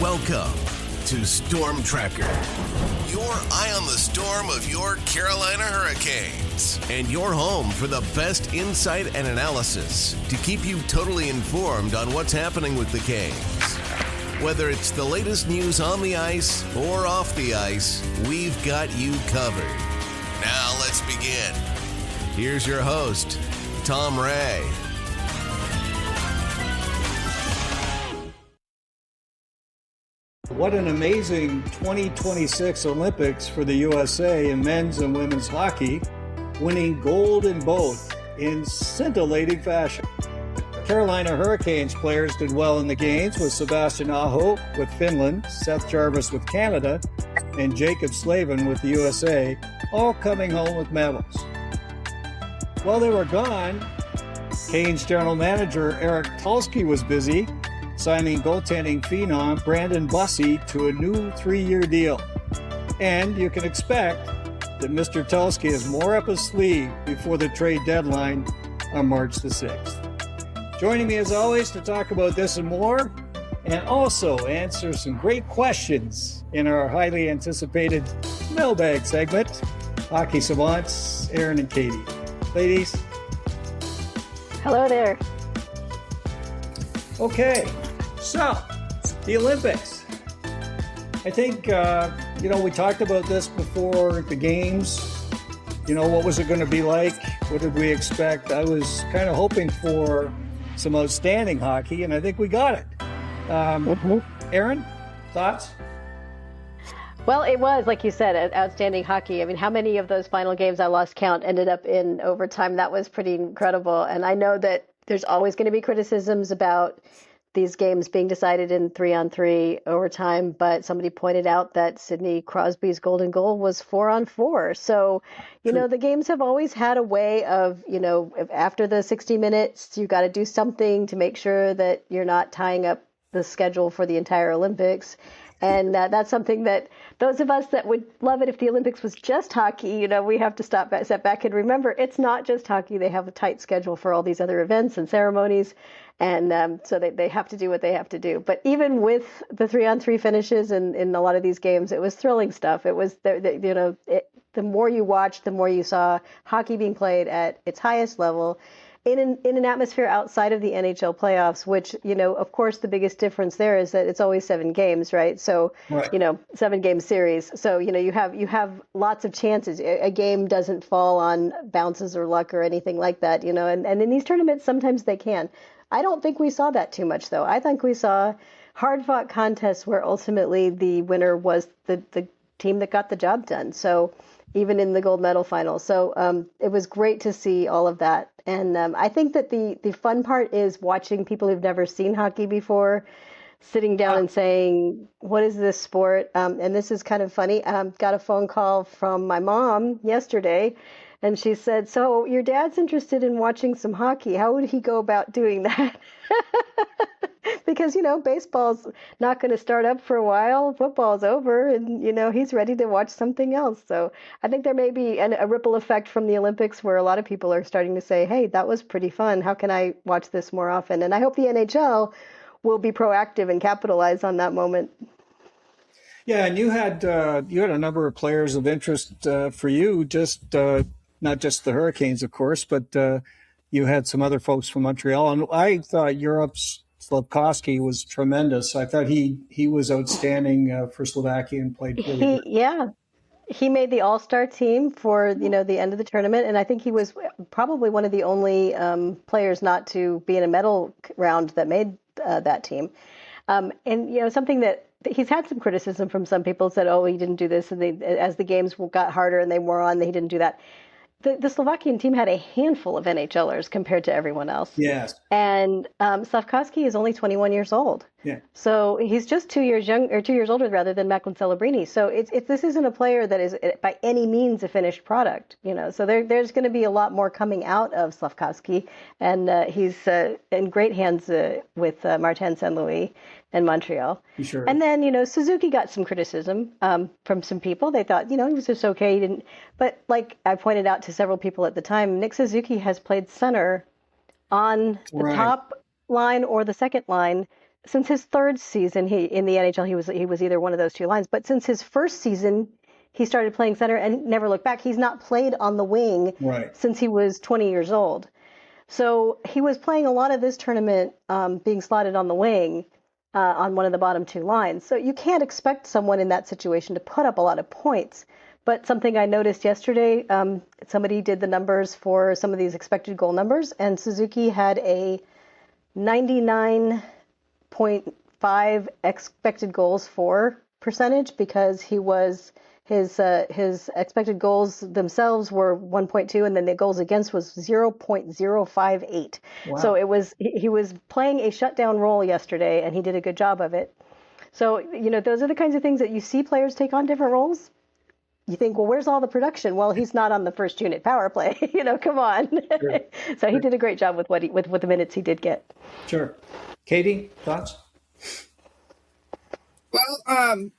Welcome to Storm Tracker, your eye on the storm of your Carolina Hurricanes, and your home for the best insight and analysis to keep you totally informed on what's happening with the Canes. Whether it's the latest news on the ice or off the ice, we've got you covered. Now let's begin. Here's your host, Tom Ray. What an amazing 2026 Olympics for the USA in men's and women's hockey, winning gold in both in scintillating fashion. Carolina Hurricanes players did well in the games, with Sebastian Aho with Finland, Seth Jarvis with Canada, and Jacob Slavin with the USA, all coming home with medals. While they were gone, Canes general manager Eric Tulsky was busy signing goaltending phenom Brandon Bussey to a new 3-year deal. And you can expect that Mr. Tulsky has more up his sleeve before the trade deadline on March the 6th. Joining me as always to talk about this and more, and also answer some great questions in our highly anticipated mailbag segment, Hockey Savants, Aaron and Katie. Ladies. Hello there. Okay, so the Olympics. I think, we talked about this before the games. What was it going to be like? What did we expect? I was kind of hoping for some outstanding hockey, and I think we got it. Aaron, thoughts? Well, it was, like you said, outstanding hockey. I mean, how many of those final games, I lost count, ended up in overtime? That was pretty incredible. And I know that there's always going to be criticisms about these games being decided in 3-on-3 overtime, but somebody pointed out that Sidney Crosby's golden goal was 4-on-4. So, the games have always had a way of, after the 60 minutes, you got to do something to make sure that you're not tying up the schedule for the entire Olympics. And that's something that those of us that would love it if the Olympics was just hockey, we have to step back and remember it's not just hockey. They have a tight schedule for all these other events and ceremonies. And so they have to do what they have to do. But even with the 3-on-3 finishes in a lot of these games, it was thrilling stuff. It was, the more you watched, the more you saw hockey being played at its highest level in an atmosphere outside of the NHL playoffs, which, of course, the biggest difference there is that it's always 7 games, right? So, right. 7-game series. So, you have lots of chances. A game doesn't fall on bounces or luck or anything like that, and in these tournaments, sometimes they can. I don't think we saw that too much, though. I think we saw hard-fought contests where ultimately the winner was the team that got the job done. So even in the gold medal final. So it was great to see all of that. And I think that the fun part is watching people who've never seen hockey before sitting down and saying, what is this sport? And this is kind of funny. Got a phone call from my mom yesterday. And she said, so your dad's interested in watching some hockey. How would he go about doing that? Because, baseball's not going to start up for a while. Football's over and, he's ready to watch something else. So I think there may be a ripple effect from the Olympics where a lot of people are starting to say, hey, that was pretty fun. How can I watch this more often? And I hope the NHL will be proactive and capitalize on that moment. Yeah, and you had a number of players of interest for you, just not just the Hurricanes, of course, but you had some other folks from Montreal. And I thought Europe's Slafkovsky was tremendous. I thought he was outstanding for Slovakia and played really good. Yeah. He made the all-star team for, the end of the tournament. And I think he was probably one of the only players not to be in a medal round that made that team. And, something that he's had some criticism from some people said, oh, he didn't do this. And as the games got harder and they wore on, he didn't do that. The Slovakian team had a handful of NHLers compared to everyone else. Yes. And Slafkovsky is only 21 years old. Yeah. So he's just 2 years young, or 2 years older rather than Macklin Celebrini. So this isn't a player that is by any means a finished product, So there's going to be a lot more coming out of Slafkovsky, and he's in great hands with Martin Saint-Louis and Montreal. Sure. And then, Suzuki got some criticism from some people. They thought, he was just okay. He didn't. But like I pointed out to several people at the time, Nick Suzuki has played center on the top line or the second line since his third season, in the NHL, he was either one of those two lines. But since his first season, he started playing center and never looked back. He's not played on the wing since he was 20 years old. So he was playing a lot of this tournament being slotted on the wing on one of the bottom two lines. So you can't expect someone in that situation to put up a lot of points. But something I noticed yesterday, somebody did the numbers for some of these expected goal numbers, and Suzuki had a 99.5 expected goals for percentage because his expected goals themselves were 1.2, and then the goals against was 0.058. Wow. So he was playing a shutdown role yesterday, and he did a good job of it. So, those are the kinds of things that you see players take on different roles. You think, well, where's all the production? Well, he's not on the first unit power play. Come on. Sure. So he did a great job with with the minutes he did get. Sure. Katie, thoughts? Well,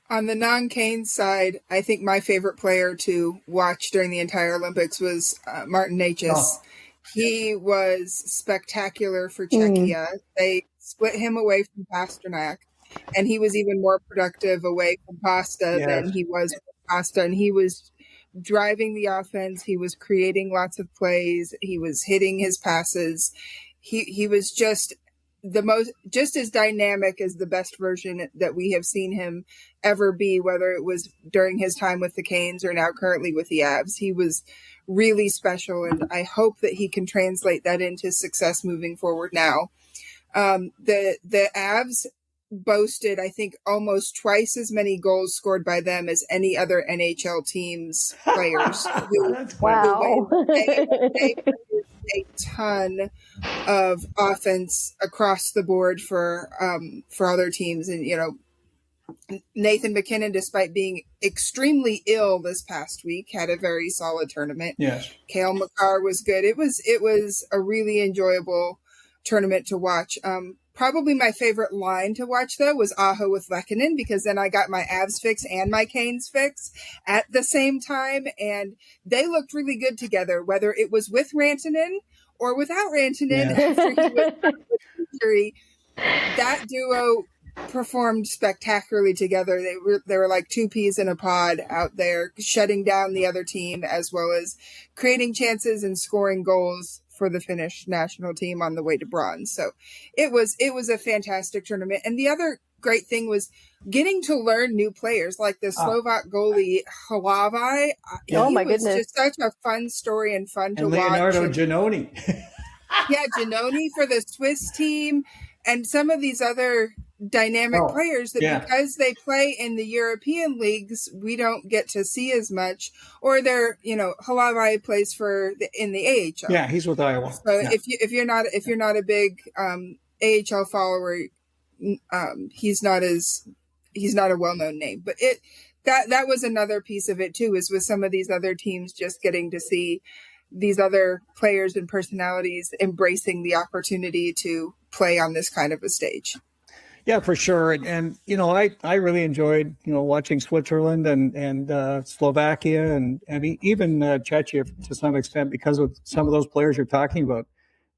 on the non-Kane side, I think my favorite player to watch during the entire Olympics was Martin Nečas. Oh. He was spectacular for Czechia. They split him away from Pasternak, and he was even more productive away from Pasta than he was with Pasta. And he was driving the offense. He was creating lots of plays. He was hitting his passes. He was just as dynamic as the best version that we have seen him ever be, whether it was during his time with the Canes or now currently with the Avs. He was really special, and I hope that he can translate that into success moving forward now. The Avs boasted, I think, almost twice as many goals scored by them as any other NHL team's players. Wow. They a ton of offense across the board for other teams. And, Nathan MacKinnon, despite being extremely ill this past week, had a very solid tournament. Yes. Cale Makar was good. It was a really enjoyable tournament to watch. Probably my favorite line to watch, though, was Aho with Lehkonen, because then I got my Avs fix and my Canes fix at the same time, and they looked really good together, whether it was with Rantanen or without Rantanen after he was with injury. That duo performed spectacularly together. They were like two peas in a pod out there, shutting down the other team as well as creating chances and scoring goals for the Finnish national team on the way to bronze. So it was a fantastic tournament. And the other great thing was getting to learn new players like the Slovak goalie Hlavaj. Oh my goodness. It was just such a fun story and fun to watch. Leonardo Giannoni. Yeah, Giannoni for the Swiss team, and some of these other dynamic players that because they play in the European leagues, we don't get to see as much. Or they're, Hlavaj plays in the AHL. Yeah, he's with Iowa. So if you're not a big AHL follower, he's not a well-known name. But that was another piece of it too, is with some of these other teams just getting to see these other players and personalities embracing the opportunity to play on this kind of a stage. Yeah, for sure. And I really enjoyed, watching Switzerland and Slovakia and even Czechia to some extent because of some of those players you're talking about.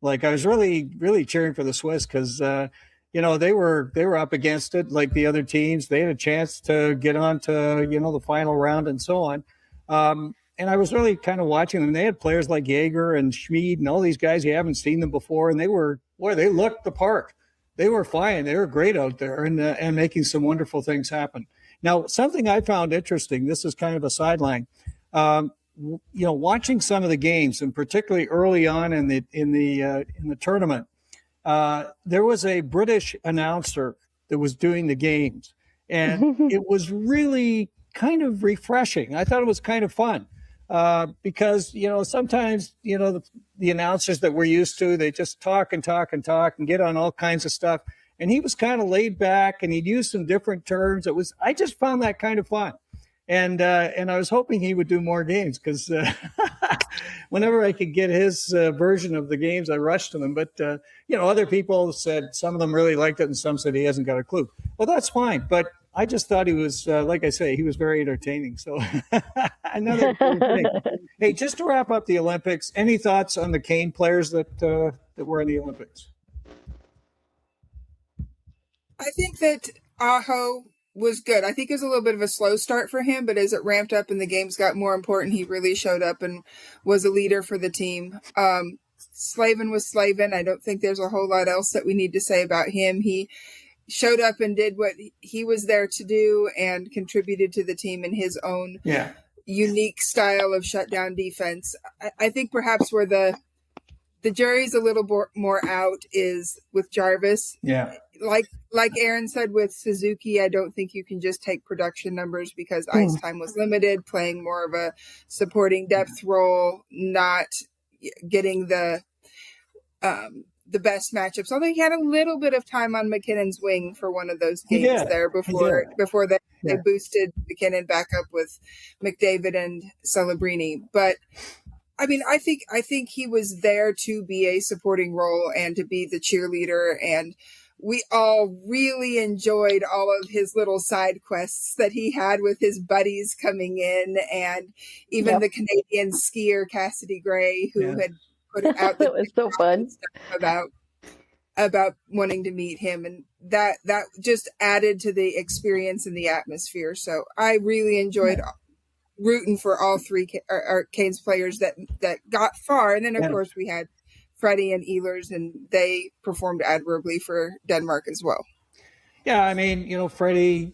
Like, I was really, really cheering for the Swiss because, they were up against it like the other teams. They had a chance to get on to, the final round and so on. And I was really kind of watching them. They had players like Jaeger and Schmid and all these guys. You haven't seen them before. And they looked the part. They were fine. They were great out there and making some wonderful things happen. Now, something I found interesting, this is kind of a sideline, watching some of the games, and particularly early on in the tournament, there was a British announcer that was doing the games, and it was really kind of refreshing. I thought it was kind of fun. Because, sometimes, the announcers that we're used to, they just talk and get on all kinds of stuff. And he was kind of laid back and he'd use some different terms. I just found that kind of fun. And I was hoping he would do more games because whenever I could get his version of the games, I rushed to them. But, other people said some of them really liked it and some said he hasn't got a clue. Well, that's fine. But I just thought he was, like I say, he was very entertaining. So another cool thing. Hey, just to wrap up the Olympics, any thoughts on the Kane players that were in the Olympics? I think that Aho was good. I think it was a little bit of a slow start for him, but as it ramped up and the games got more important, he really showed up and was a leader for the team. Slavin was Slavin. I don't think there's a whole lot else that we need to say about him. He showed up and did what he was there to do and contributed to the team in his own unique style of shutdown defense. I think perhaps where the jury's a little more out is with Jarvis. Yeah. Like Aaron said with Suzuki, I don't think you can just take production numbers because ice time was limited, playing more of a supporting depth role, not getting the best matchups. Although he had a little bit of time on McKinnon's wing for one of those games there before they boosted McKinnon back up with McDavid and Celebrini. But I mean, I think he was there to be a supporting role and to be the cheerleader, and we all really enjoyed all of his little side quests that he had with his buddies coming in, and even the Canadian skier Cassidy Gray, who had put out that was so fun about wanting to meet him, and that just added to the experience and the atmosphere. So I really enjoyed rooting for all three Canes players that got far. And then, of course, we had Freddie and Ehlers, and they performed admirably for Denmark as well. Yeah, I mean, you know, Freddie,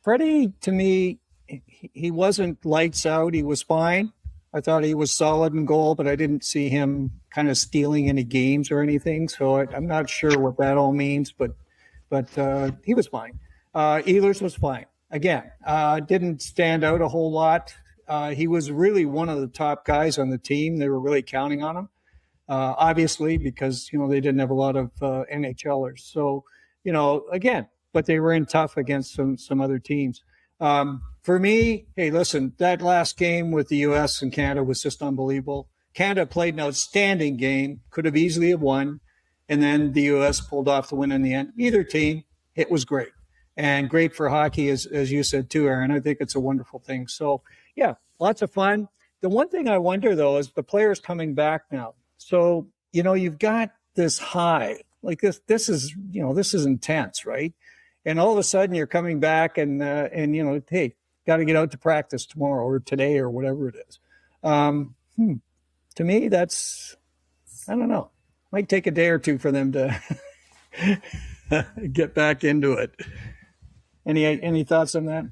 to me, he wasn't lights out. He was fine. I thought he was solid in goal, but I didn't see him kind of stealing any games or anything. So I'm not sure what that all means, but he was fine. Ehlers was fine. Again, didn't stand out a whole lot. He was really one of the top guys on the team. They were really counting on him, obviously, because, you know, they didn't have a lot of NHLers. So, you know, again, but they were in tough against some other teams. For me, hey, listen, that last game with the U.S. and Canada was just unbelievable. Canada played an outstanding game, could have easily have won, and then the U.S. pulled off the win in the end. Either team, it was great. And great for hockey, as you said too, Aaron. I think it's a wonderful thing. So, yeah, lots of fun. The one thing I wonder, though, is the players coming back now. So, you know, you've got this high. Like this is, you know, this is intense, right? And all of a sudden you're coming back and you know, hey, got to get out to practice tomorrow or today or whatever it is. To me, that's, I don't know. Might take a day or two for them to get back into it. Any thoughts on that?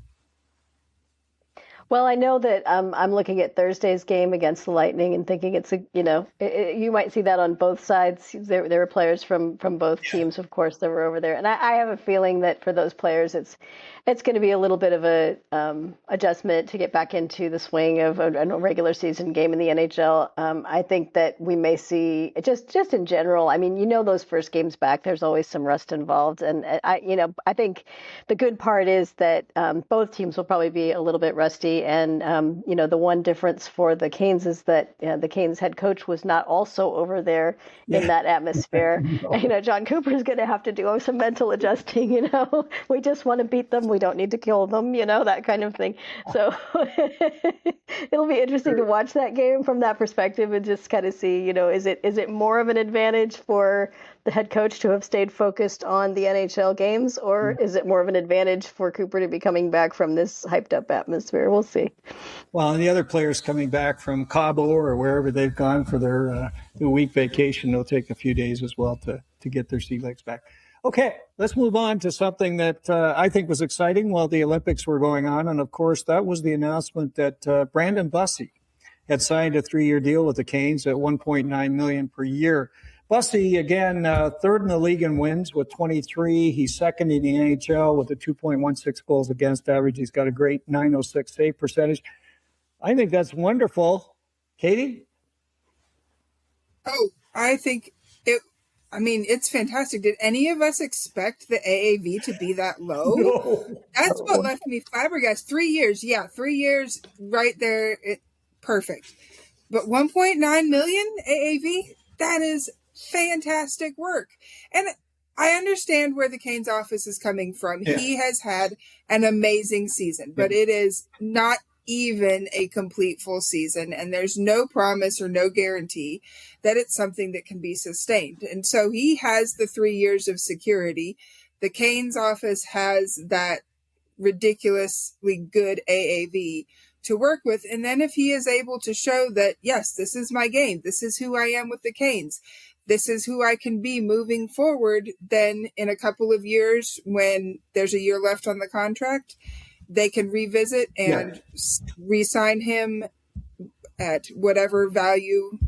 Well, I know that I'm looking at Thursday's game against the Lightning and thinking it's you might see that on both sides. There were players from both teams, of course, that were over there, and I have a feeling that for those players, it's going to be a little bit of a adjustment to get back into the swing of a regular season game in the NHL. I think that we may see just in general. I mean, those first games back, there's always some rust involved, and I think the good part is that both teams will probably be a little bit rusty. And, the one difference for the Canes is that the Canes head coach was not also over there in that atmosphere. And, John Cooper is going to have to do some mental adjusting, we just want to beat them. We don't need to kill them, that kind of thing. So it'll be interesting to watch that game from that perspective and just kind of see, is it more of an advantage for the head coach to have stayed focused on the NHL games, or is it more of an advantage for Cooper to be coming back from this hyped up atmosphere? We'll see. Well, and the other players coming back from Cabo or wherever they've gone for their week vacation, they'll take a few days as well to get their sea legs back. Okay, let's move on to something that I think was exciting while the Olympics were going on. And of course, that was the announcement that Brandon Bussey had signed a 3-year deal with the Canes at $1.9 million per year. Bussey, again, third in the league in wins with 23. He's second in the NHL with a 2.16 goals against average. He's got a great .906 save percentage. I think that's wonderful. Katie? Oh, I think it's fantastic. Did any of us expect the AAV to be that low? No. That's what left me flabbergasted. 3 years. Yeah, 3 years right there. Perfect. But 1.9 million AAV? That is fantastic work. And I understand where the Canes office is coming from. Yeah. He has had an amazing season, but it is not even a complete full season, and there's no promise or no guarantee that it's something that can be sustained. And so he has the 3 years of security The Canes office has that ridiculously good AAV to work with. And then if he is able to show that, yes, this is my game, this is who I am with the Canes, this is who I can be moving forward, then in a couple of years, when there's a year left on the contract, they can revisit and re-sign him at whatever value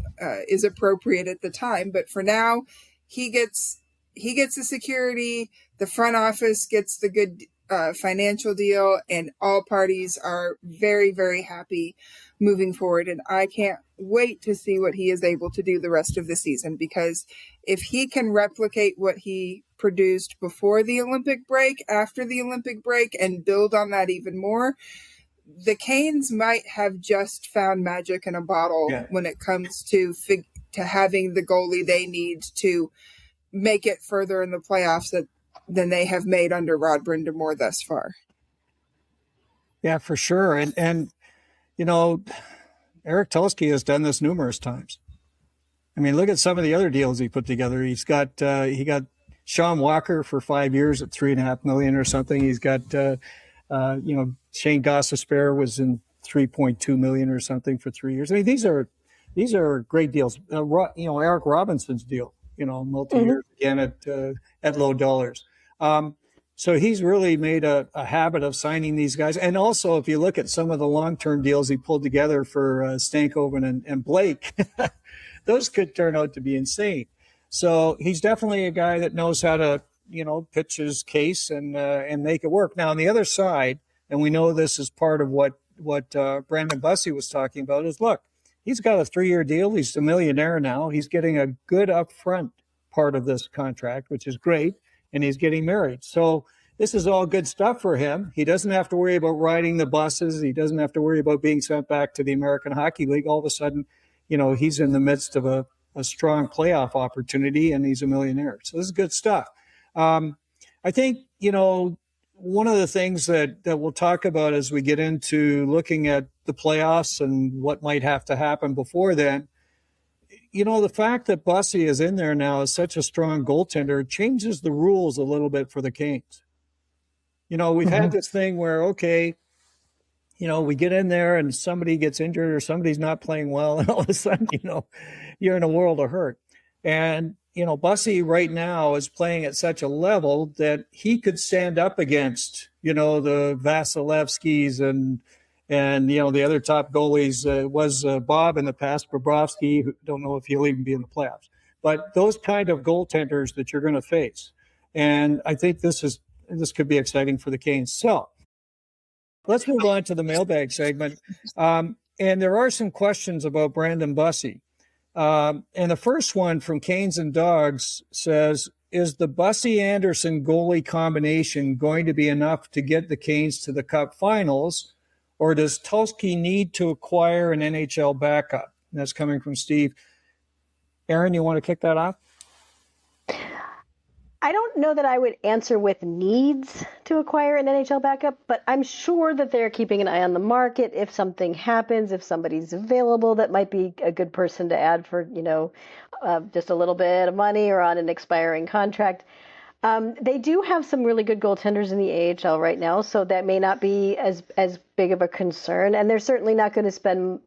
is appropriate at the time. But for now, he gets the security, the front office gets the good financial deal, and all parties are very, very happy moving forward. And I can't wait to see what he is able to do the rest of the season, because if he can replicate what he produced before the Olympic break, after the Olympic break, and build on that even more, the Canes might have just found magic in a bottle when it comes to having the goalie they need to make it further in the playoffs than they have made under Rod Brindamore thus far. Yeah, for sure. And you know, Eric Tulsky has done this numerous times. I mean, look at some of the other deals he put together. He got Sean Walker for 5 years at $3.5 million or something. He's got Shane Gostisbehere was in $3.2 million or something for 3 years. I mean, these are great deals. Eric Robinson's deal, multi-years again at low dollars. So he's really made a habit of signing these guys. And also, if you look at some of the long-term deals he pulled together for Stankoven and Blake, those could turn out to be insane. So he's definitely a guy that knows how to, pitch his case and make it work. Now, on the other side, and we know this is part of what Brandon Bussey was talking about, is look, he's got a 3-year deal. He's a millionaire now. He's getting a good upfront part of this contract, which is great. And he's getting married. So this is all good stuff for him. He doesn't have to worry about riding the buses. He doesn't have to worry about being sent back to the American Hockey League. All of a sudden, he's in the midst of a strong playoff opportunity, and he's a millionaire. So this is good stuff. I think, one of the things that we'll talk about as we get into looking at the playoffs and what might have to happen before then, the fact that Bussy is in there now as such a strong goaltender changes the rules a little bit for the Canes. We've had this thing where, we get in there and somebody gets injured or somebody's not playing well, and all of a sudden, you're in a world of hurt. And, Bussy right now is playing at such a level that he could stand up against, the Vasilevskis and the other top goalies was Bob in the past, Bobrovsky, who don't know if he'll even be in the playoffs. But those kind of goaltenders that you're going to face. And I think this could be exciting for the Canes. So let's move on to the mailbag segment. And there are some questions about Brandon Bussey. And the first one from Canes and Dogs says, is the Bussey-Andersen goalie combination going to be enough to get the Canes to the Cup finals? Or does Tulsky need to acquire an NHL backup? And that's coming from Steve. Aaron, you want to kick that off? I don't know that I would answer with needs to acquire an NHL backup, but I'm sure that they're keeping an eye on the market. If something happens, if somebody's available, that might be a good person to add for, just a little bit of money or on an expiring contract. They do have some really good goaltenders in the AHL right now, so that may not be as big of a concern. And they're certainly not going to spend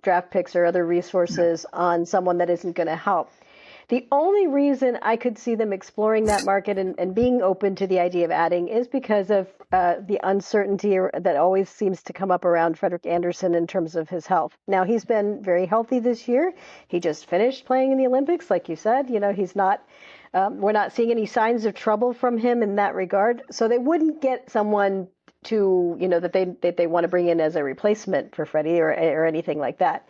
draft picks or other resources on someone that isn't going to help. The only reason I could see them exploring that market and being open to the idea of adding is because of the uncertainty that always seems to come up around Frederik Andersen in terms of his health. Now, he's been very healthy this year. He just finished playing in the Olympics, like you said. He's not... we're not seeing any signs of trouble from him in that regard. So they wouldn't get someone to, that they want to bring in as a replacement for Freddie or anything like that.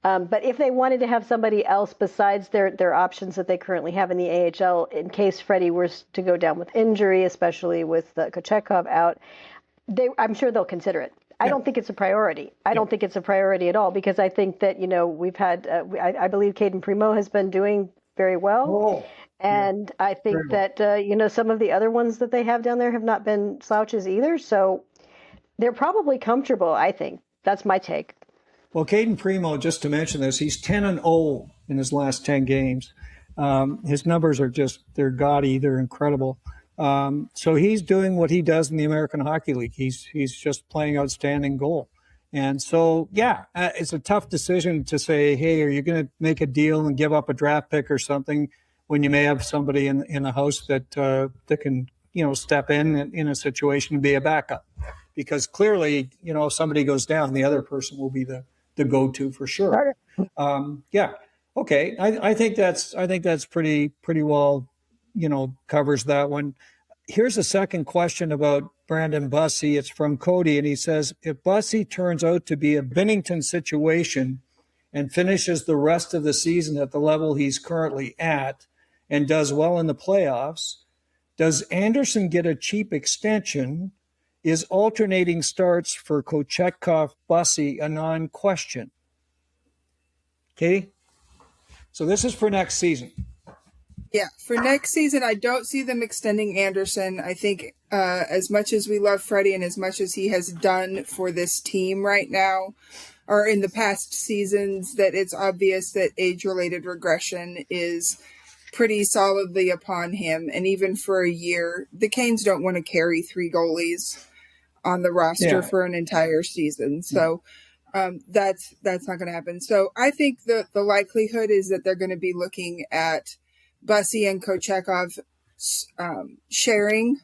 But if they wanted to have somebody else besides their options that they currently have in the AHL, in case Freddie were to go down with injury, especially with Kochetkov out, I'm sure they'll consider it. I don't think it's a priority. I don't think it's a priority at all, because I think that, we've had, I believe Caden Primo has been doing very well. Oh. And I think that, some of the other ones that they have down there have not been slouches either. So they're probably comfortable, I think. That's my take. Well, Caden Primo, just to mention this, he's 10-0 in his last 10 games. His numbers are they're gaudy. They're incredible. So he's doing what he does in the American Hockey League. He's just playing outstanding goal. And so, it's a tough decision to say, hey, are you going to make a deal and give up a draft pick or something when you may have somebody in the house that can, step in a situation and be a backup? Because clearly, if somebody goes down, the other person will be the go-to for sure. Okay. I think that's pretty well, covers that one. Here's a second question about Brandon Bussey. It's from Cody, and he says, if Bussey turns out to be a Binnington situation and finishes the rest of the season at the level he's currently at and does well in the playoffs, does Andersen get a cheap extension? Is alternating starts for Kochetkov, Bussey a non-question? Katie? So this is for next season. Yeah, for next season, I don't see them extending Andersen. I think as much as we love Freddie and as much as he has done for this team right now, or in the past seasons, that it's obvious that age-related regression is pretty solidly upon him. And even for a year, the Canes don't want to carry 3 goalies on the roster for an entire season. So that's not going to happen. So I think the likelihood is that they're going to be looking at Bussey and Kochetkov sharing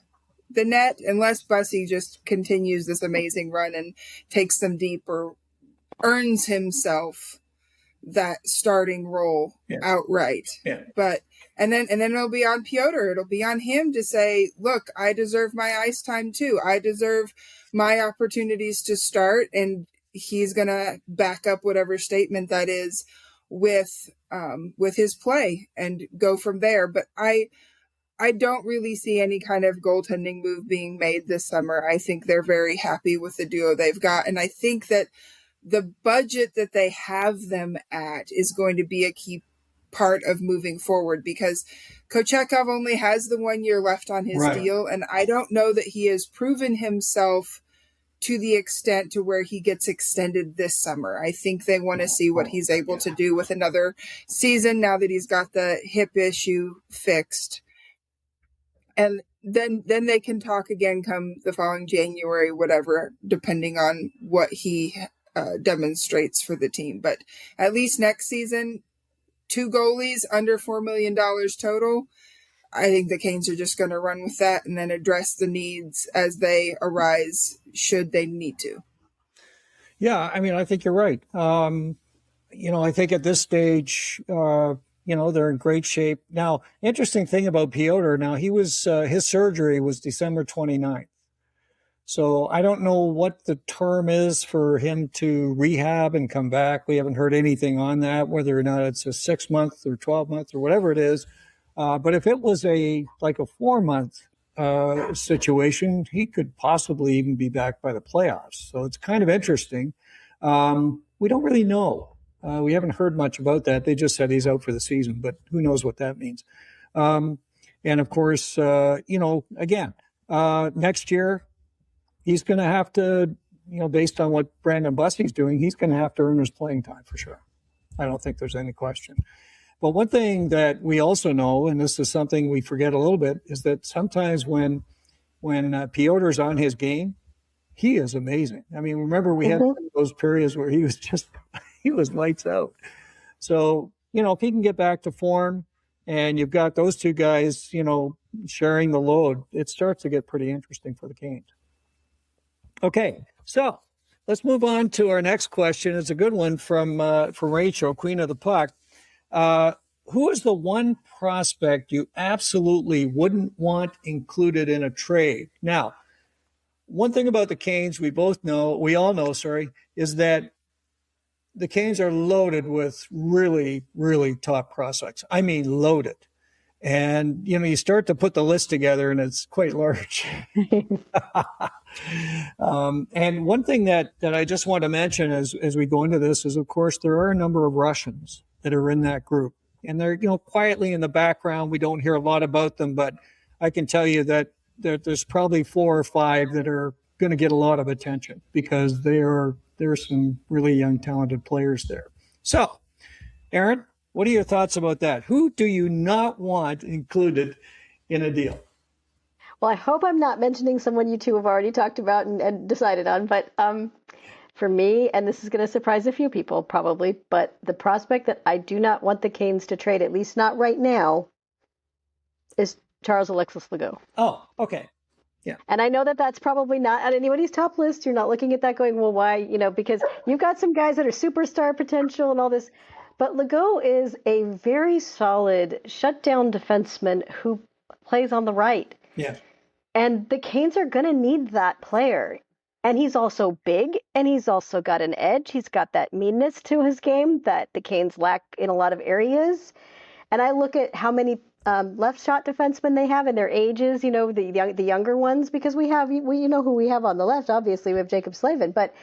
the net, unless Bussey just continues this amazing run and takes them deep or earns himself that starting role outright. Yeah. But and then it'll be on Piotr. It'll be on him to say, look, I deserve my ice time too. I deserve my opportunities to start, and he's gonna back up whatever statement that is with his play and go from there. But I don't really see any kind of goaltending move being made this summer. I think they're very happy with the duo they've got. And I think that the budget that they have them at is going to be a key part of moving forward, because Kochetkov only has the 1 year left on his deal. And I don't know that he has proven himself to the extent to where he gets extended this summer. I think they want to see what he's able to do with another season now that he's got the hip issue fixed. And then they can talk again come the following January, whatever, depending on what he demonstrates for the team. But at least next season, 2 goalies under $4 million total. I think the Canes are just going to run with that and then address the needs as they arise, should they need to. Yeah, I mean, I think you're right. I think at this stage, they're in great shape. Now, interesting thing about Piotr, now he was, his surgery was December 29th. So I don't know what the term is for him to rehab and come back. We haven't heard anything on that, whether or not it's a 6-month or 12-month or whatever it is. But if it was a 4-month situation, he could possibly even be back by the playoffs. So it's kind of interesting. We don't really know. We haven't heard much about that. They just said he's out for the season, but who knows what that means. And of course, again, next year, he's going to have to, based on what Brandon Bussey's doing, he's going to have to earn his playing time for sure. I don't think there's any question. But one thing that we also know, and this is something we forget a little bit, is that sometimes when Piotr's on his game, he is amazing. I mean, remember we had those periods where he was lights out. So, if he can get back to form and you've got those two guys, sharing the load, it starts to get pretty interesting for the Canes. Okay, so let's move on to our next question. It's a good one from Rachel, Queen of the Puck. Who is the one prospect you absolutely wouldn't want included in a trade? Now, one thing about the Canes we all know, is that the Canes are loaded with really, really top prospects. I mean, loaded. And, you start to put the list together and it's quite large. And one thing that I just want to mention as we go into this is, of course, there are a number of Russians that are in that group. And they're, quietly in the background. We don't hear a lot about them, but I can tell you that there's probably 4 or 5 that are going to get a lot of attention because there's some really young, talented players there. So, Aaron, what are your thoughts about that? Who do you not want included in a deal? Well, I hope I'm not mentioning someone you two have already talked about and decided on, but for me, and this is going to surprise a few people probably, but the prospect that I do not want the Canes to trade, at least not right now, is Charles Alexis Legault. Oh, okay. Yeah. And I know that that's probably not on anybody's top list. You're not looking at that going, well, why? You know, because you've got some guys that are superstar potential and all this. But Legault is a very solid shutdown defenseman who plays on the right. Yeah. And the Canes are going to need that player. And he's also big, and he's also got an edge. He's got that meanness to his game that the Canes lack in a lot of areas. And I look at how many left shot defensemen they have and their ages, you know, the younger ones, because we you know who we have on the left. Obviously, we have Jacob Slavin, but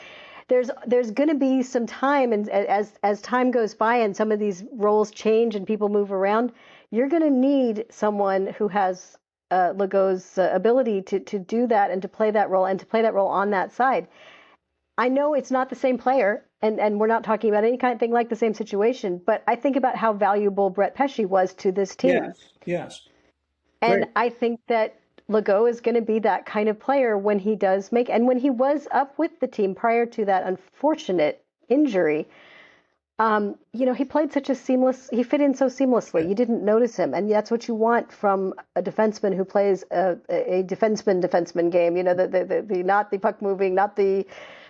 there's going to be some time, and as time goes by and some of these roles change and people move around, you're going to need someone who has Legault's ability to do that and to play that role and to play that role on that side. I know it's not the same player, and we're not talking about any kind of thing like the same situation, but I think about how valuable Brett Pesce was to this team. Yes. And Great. I think that Legault is going to be that kind of player when he does make, and when he was up with the team prior to that unfortunate injury, you know, he played he fit in so seamlessly. You didn't notice him. And that's what you want from a defenseman who plays a defenseman game, you know, the not the puck moving, not the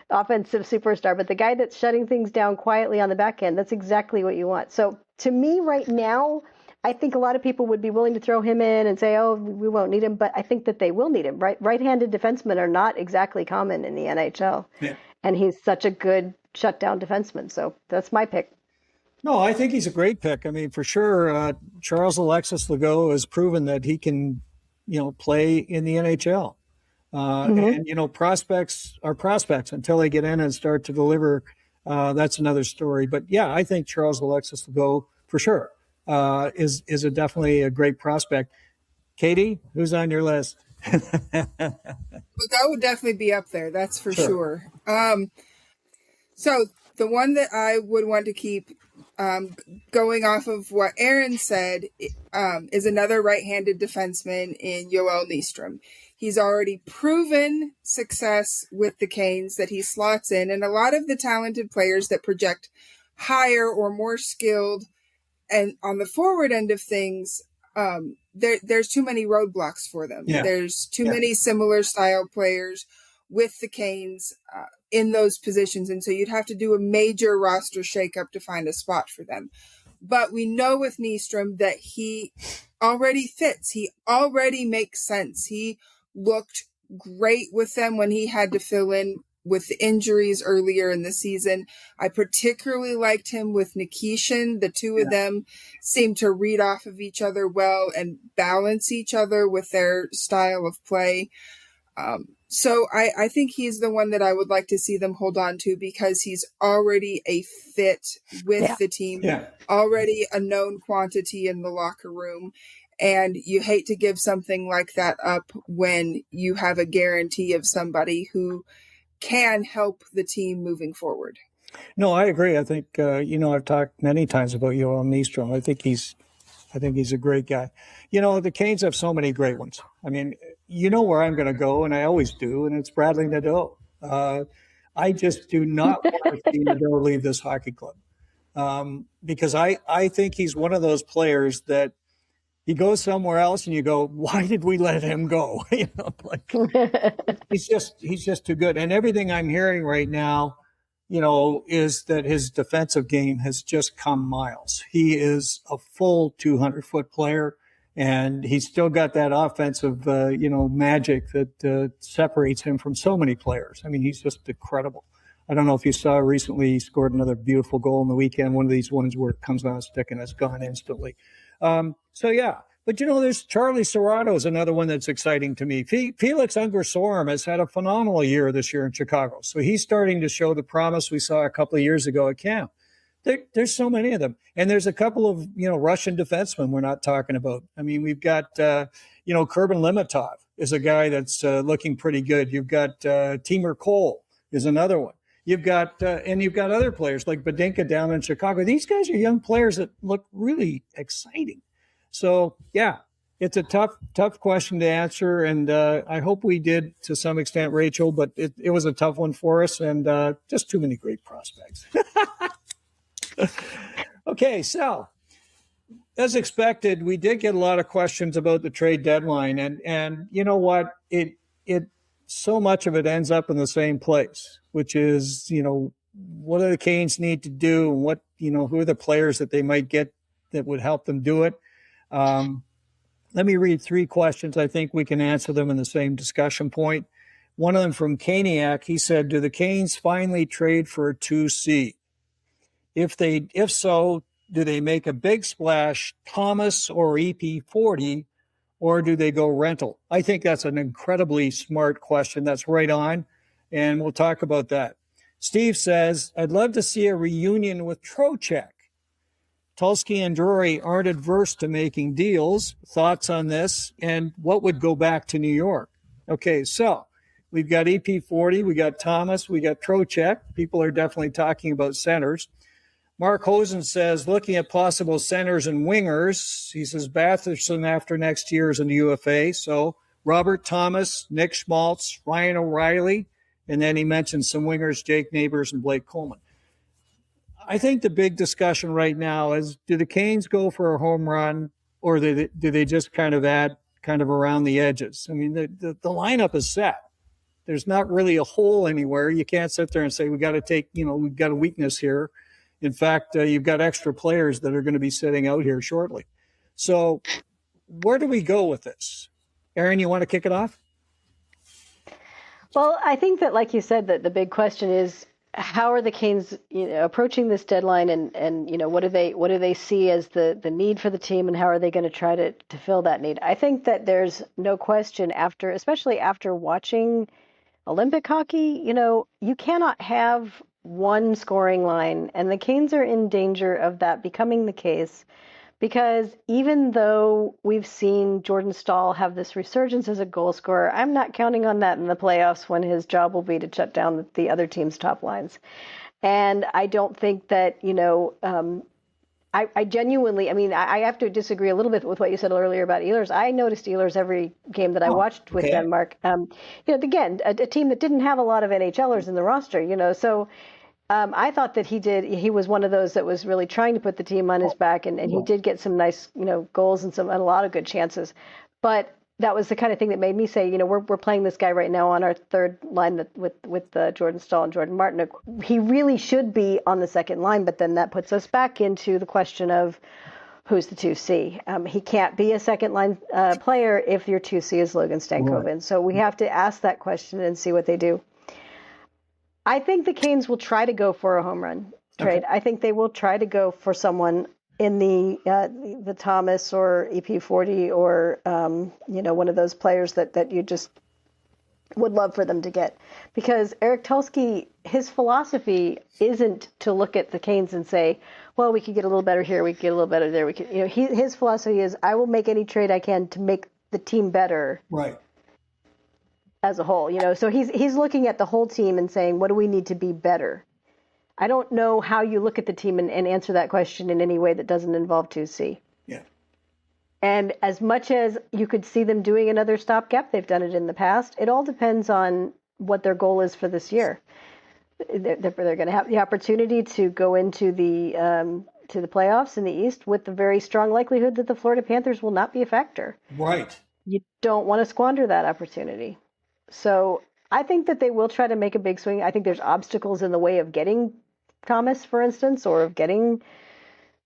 offensive superstar, but the guy that's shutting things down quietly on the back end. That's exactly what you want. So to me right now, I think a lot of people would be willing to throw him in and say, oh, we won't need him. But I think that they will need him. Right-handed defensemen are not exactly common in the NHL. Yeah. And he's such a good shutdown defenseman. So that's my pick. No, I think he's a great pick. I mean, for sure, Charles Alexis Legault has proven that he can, you know, play in the NHL. And, you know, prospects are prospects until they get in and start to deliver. That's another story. But, yeah, I think Charles Alexis Legault, for sure, is definitely a great prospect. Katie, who's on your list? Legault would definitely be up there. That's for sure. So the one that I would want to keep, going off of what Aaron said, is another right-handed defenseman in Joel Nyström. He's already proven success with the Canes that he slots in, and a lot of the talented players that project higher or more skilled, and on the forward end of things, there's too many roadblocks for them. Yeah. There's too many similar style players with the Canes in those positions, and so you'd have to do a major roster shakeup to find a spot for them. But we know with Nyström that he already fits. He already makes sense. He looked great with them when he had to fill in with the injuries earlier in the season. I particularly liked him with Nikishin. The two of them seemed to read off of each other well and balance each other with their style of play. So I think he's the one that I would like to see them hold on to, because he's already a fit with the team, already a known quantity in the locker room. And you hate to give something like that up when you have a guarantee of somebody who can help the team moving forward. No, I agree. I think, you know, I've talked many times about Joel Nyström. I think he's a great guy. You know, the Canes have so many great ones. I mean, you know where I'm going to go, and I always do, and it's Bradley Nadeau. I just do not want to see Nadeau leave this hockey club, because I think he's one of those players that he goes somewhere else and you go, why did we let him go? You know, like he's just too good. And everything I'm hearing right now, you know, is that his defensive game has just come miles. He is a full 200-foot player, and he's still got that offensive, you know, magic that separates him from so many players. I mean, he's just incredible. I don't know if you saw recently, he scored another beautiful goal in the weekend, one of these ones where it comes on a stick and it's gone instantly. So, yeah. But, you know, there's Charlie Serrato is another one that's exciting to me. Felix Ungersorm has had a phenomenal year this year in Chicago. So he's starting to show the promise we saw a couple of years ago at camp. There's so many of them. And there's a couple of, you know, Russian defensemen we're not talking about. I mean, we've got, you know, Kurban Limitov is a guy that's looking pretty good. You've got Timur Cole is another one. You've got other players like Badinka down in Chicago. These guys are young players that look really exciting. So, yeah, It's a tough question to answer, and I hope we did to some extent, Rachel, but it was a tough one for us, and just too many great prospects. Okay, so as expected, we did get a lot of questions about the trade deadline, and you know what? It so much of it ends up in the same place, which is, what do the Canes need to do, and what, who are the players that they might get that would help them do it? Let me read 3 questions. I think we can answer them in the same discussion point. One of them from Kaniak. He said, do the Canes finally trade for a 2C? If so, do they make a big splash, Thomas or EP40, or do they go rental? I think that's an incredibly smart question. That's right on, and we'll talk about that. Steve says, I'd love to see a reunion with Trocheck. Tulsky and Drury aren't adverse to making deals. Thoughts on this, and what would go back to New York? Okay, so we've got EP40, we got Thomas, we got Trocheck. People are definitely talking about centers. Mark Hosen says, looking at possible centers and wingers, he says Batherson after next year is in the UFA. So Robert Thomas, Nick Schmaltz, Ryan O'Reilly, and then he mentioned some wingers, Jake Neighbors and Blake Coleman. I think the big discussion right now is, do the Canes go for a home run, or do they just kind of add kind of around the edges? I mean, the lineup is set. There's not really a hole anywhere. You can't sit there and say, we got to take, we've got a weakness here. In fact, you've got extra players that are going to be sitting out here shortly. So where do we go with this? Aaron, you want to kick it off? Well, I think that, like you said, that the big question is, how are the Canes, approaching this deadline, and what do they see as the need for the team, and how are they going to try to fill that need? I think that there's no question, especially after watching Olympic hockey, you cannot have one scoring line, and the Canes are in danger of that becoming the case, because even though we've seen Jordan Staal have this resurgence as a goal scorer, I'm not counting on that in the playoffs, when his job will be to shut down the other team's top lines. And I don't think that, I genuinely, I have to disagree a little bit with what you said earlier about Ehlers. I noticed Ehlers every game that I watched with Denmark. Again, a team that didn't have a lot of NHLers in the roster, so I thought that he was one of those that was really trying to put the team on his back, and he did get some nice, goals and a lot of good chances. But that was the kind of thing that made me say, we're playing this guy right now on our third line with Jordan Staal and Jordan Martin. He really should be on the second line, but then that puts us back into the question of who's the 2C. He can't be a second line player if your 2C is Logan Stankoven. Right. So we have to ask that question and see what they do. I think the Canes will try to go for a home run trade. Okay. I think they will try to go for someone in the Thomas or EP40 or one of those players that you just would love for them to get, because Eric Tulsky, his philosophy isn't to look at the Canes and say, well, we could get a little better here, we could get a little better there, we could, his philosophy is, I will make any trade I can to make the team better. Right. As a whole, so he's looking at the whole team and saying, what do we need to be better? I don't know how you look at the team and answer that question in any way that doesn't involve 2C. Yeah. And as much as you could see them doing another stopgap, they've done it in the past. It all depends on what their goal is for this year. They're going to have the opportunity to go into the playoffs in the East with the very strong likelihood that the Florida Panthers will not be a factor. Right. You don't want to squander that opportunity. So I think that they will try to make a big swing. I think there's obstacles in the way of getting Thomas, for instance, or of getting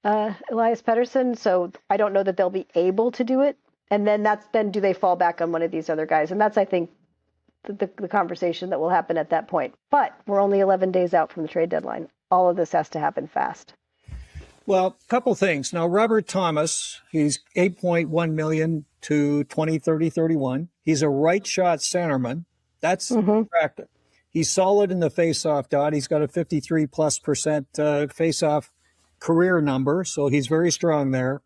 Elias Pettersson. So I don't know that they'll be able to do it. And then do they fall back on one of these other guys? And that's, I think, the conversation that will happen at that point. But we're only 11 days out from the trade deadline. All of this has to happen fast. Well, a couple things. Now, Robert Thomas, he's $8.1 million to 2030-31. He's a right shot centerman. That's attractive. He's solid in the faceoff dot. He's got a 53+% faceoff career number, so he's very strong there.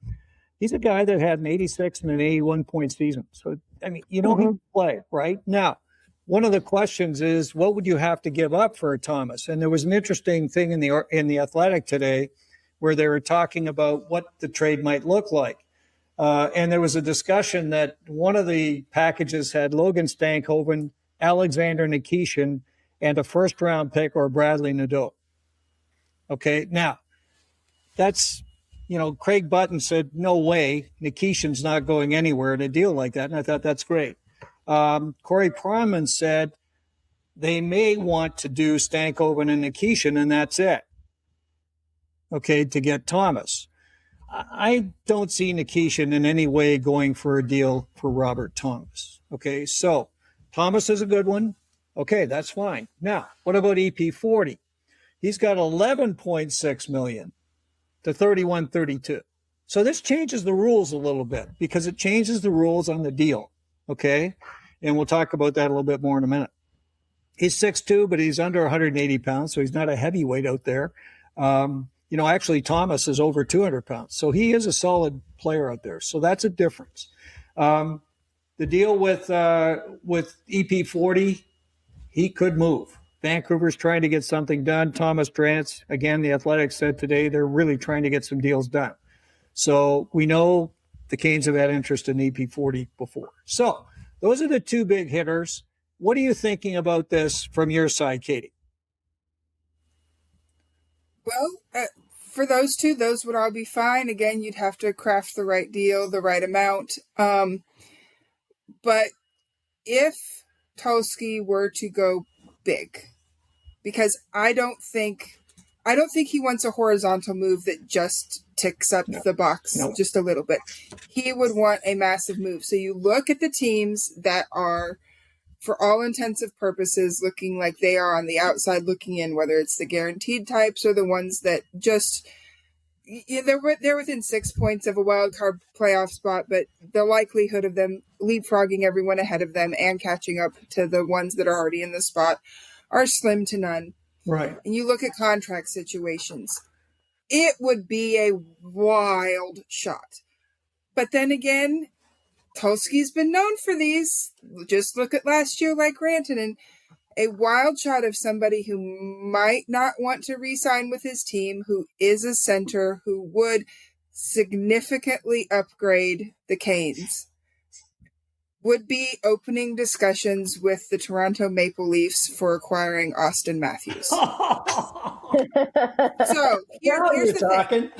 He's a guy that had an 86 and an 81 point season. So, he can play, right? Now, one of the questions is, what would you have to give up for a Thomas? And there was an interesting thing in the Athletic today where they were talking about what the trade might look like. And there was a discussion that one of the packages had Logan Stankoven, Alexander Nikishin, and a first-round pick or Bradley Nadeau. Okay, now, that's, Craig Button said, no way, Nikishin's not going anywhere in a deal like that, and I thought that's great. Corey Pronman said they may want to do Stankoven and Nikishin, and that's it, okay, to get Thomas. I don't see Nikishin in any way going for a deal for Robert Thomas. Okay, so Thomas is a good one. Okay, that's fine. Now, what about EP40? He's got $11.6 million to 31.32. So this changes the rules a little bit because it changes the rules on the deal. Okay, and we'll talk about that a little bit more in a minute. He's 6'2", but he's under 180 pounds, so he's not a heavyweight out there. Actually, Thomas is over 200 pounds. So he is a solid player out there. So that's a difference. The deal with EP40, he could move. Vancouver's trying to get something done. Thomas Drance, again, the Athletics said today they're really trying to get some deals done. So we know the Canes have had interest in EP40 before. So those are the two big hitters. What are you thinking about this from your side, Katie? Well, for those two, those would all be fine. Again, you'd have to craft the right deal, the right amount. But if Tulski were to go big, because I don't think he wants a horizontal move that just ticks up the box just a little bit. He would want a massive move. So you look at the teams that are, for all intensive purposes, looking like they are on the outside looking in, whether it's the guaranteed types or the ones that just, they're within 6 points of a wild card playoff spot, but the likelihood of them leapfrogging everyone ahead of them and catching up to the ones that are already in the spot are slim to none. Right. And you look at contract situations, it would be a wild shot. But then again, Tulski's been known for these. Just look at last year, like Rantanen. A wild shot of somebody who might not want to re-sign with his team, who is a center, who would significantly upgrade the Canes, would be opening discussions with the Toronto Maple Leafs for acquiring Austin Matthews. So here's the thing.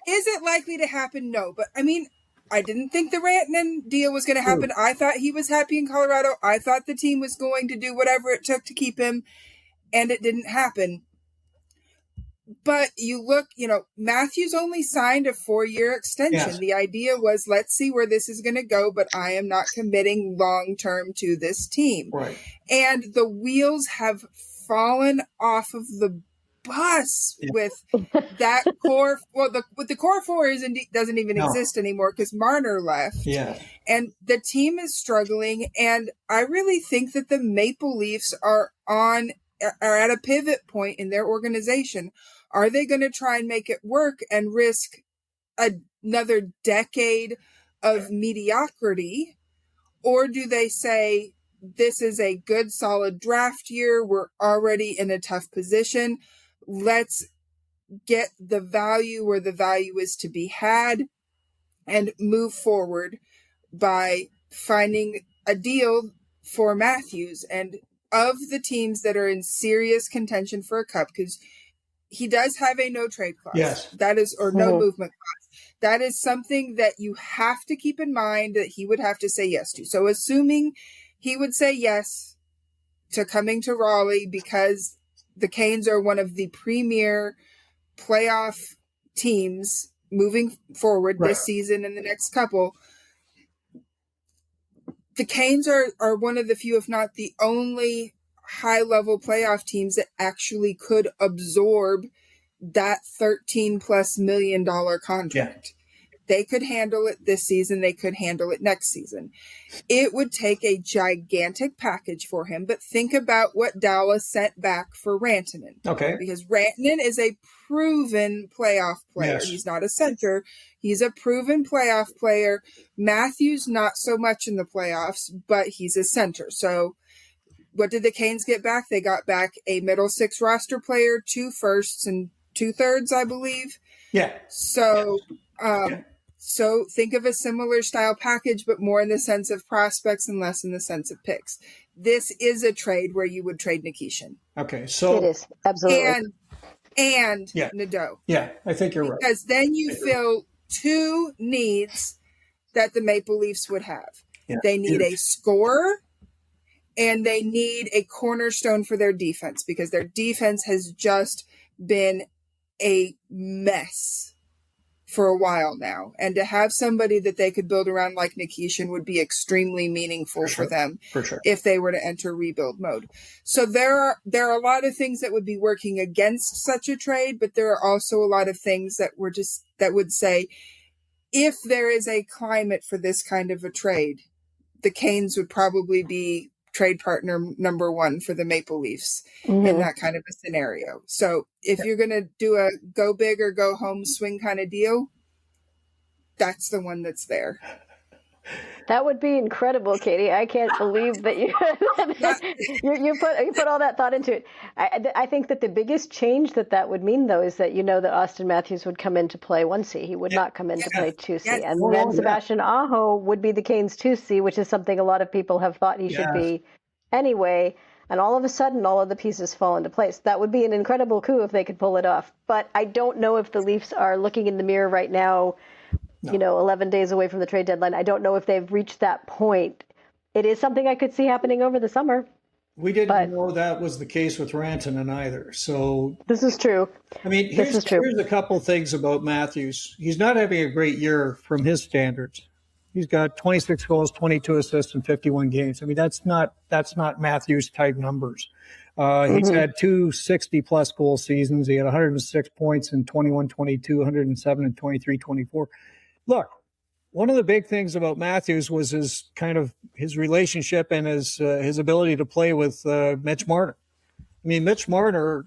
Is it likely to happen? No. But, I mean, I didn't think the Rantanen deal was going to happen. I thought he was happy in Colorado. I thought the team was going to do whatever it took to keep him, and it didn't happen. But you look, Matthews only signed a 4-year extension. Yes. The idea was, let's see where this is going to go, but I am not committing long-term to this team. Right. And the wheels have fallen off of the bus with that core. Well, the core four doesn't even exist anymore because Marner left. Yeah. And the team is struggling. And I really think that the Maple Leafs are at a pivot point in their organization. Are they going to try and make it work and risk another decade of mediocrity? Or do they say, this is a good, solid draft year. We're already in a tough position. Let's get the value where the value is to be had and move forward by finding a deal for Matthews. And of the teams that are in serious contention for a cup, because he does have a no trade clause. Yes. That is, or no movement clause. That is something that you have to keep in mind that he would have to say yes to. So assuming he would say yes to coming to Raleigh because the Canes are one of the premier playoff teams moving forward this season and the next couple. The Canes are one of the few, if not the only, high-level playoff teams that actually could absorb that $13+ million contract. Yeah. They could handle it this season. They could handle it next season. It would take a gigantic package for him, but think about what Dallas sent back for Rantanen. Okay. Because Rantanen is a proven playoff player. Yes. He's not a center. He's a proven playoff player. Matthews, not so much in the playoffs, but he's a center. So what did the Canes get back? They got back a middle six roster player, 2 firsts and 2/3, I believe. Yeah. So So think of a similar style package, but more in the sense of prospects and less in the sense of picks. This is a trade where you would trade Nikishin. Okay, so it is absolutely and Nadeau. Yeah, I think you're right. Because then you fill two needs that the Maple Leafs would have. Yeah. They need a scorer and they need a cornerstone for their defense because their defense has just been a mess for a while now. And to have somebody that they could build around like Nikishin would be extremely meaningful for them if they were to enter rebuild mode. So there are a lot of things that would be working against such a trade, but there are also a lot of things that would say, if there is a climate for this kind of a trade, the Canes would probably be trade partner number one for the Maple Leafs in that kind of a scenario. So if you're going to do a go big or go home swing kind of deal, that's the one that's there. That would be incredible, Katie. I can't believe that you put all that thought into it. I think that the biggest change that would mean, though, is that that Austin Matthews would come into play 1C. He would not come into play 2C. And then Sebastian Aho would be the Canes 2C, which is something a lot of people have thought he should be anyway. And all of a sudden, all of the pieces fall into place. That would be an incredible coup if they could pull it off. But I don't know if the Leafs are looking in the mirror right now, 11 days away from the trade deadline. I don't know if they've reached that point. It is something I could see happening over the summer. We didn't know that was the case with Rantanen either. So this is true. I mean, here's a couple things about Matthews. He's not having a great year from his standards. He's got 26 goals, 22 assists in 51 games. I mean, that's not Matthews type numbers. He's had two 60-plus goal seasons. He had 106 points in 21-22, 107 in 23-24. Look, one of the big things about Matthews was his relationship and his ability to play with Mitch Marner. I mean, Mitch Marner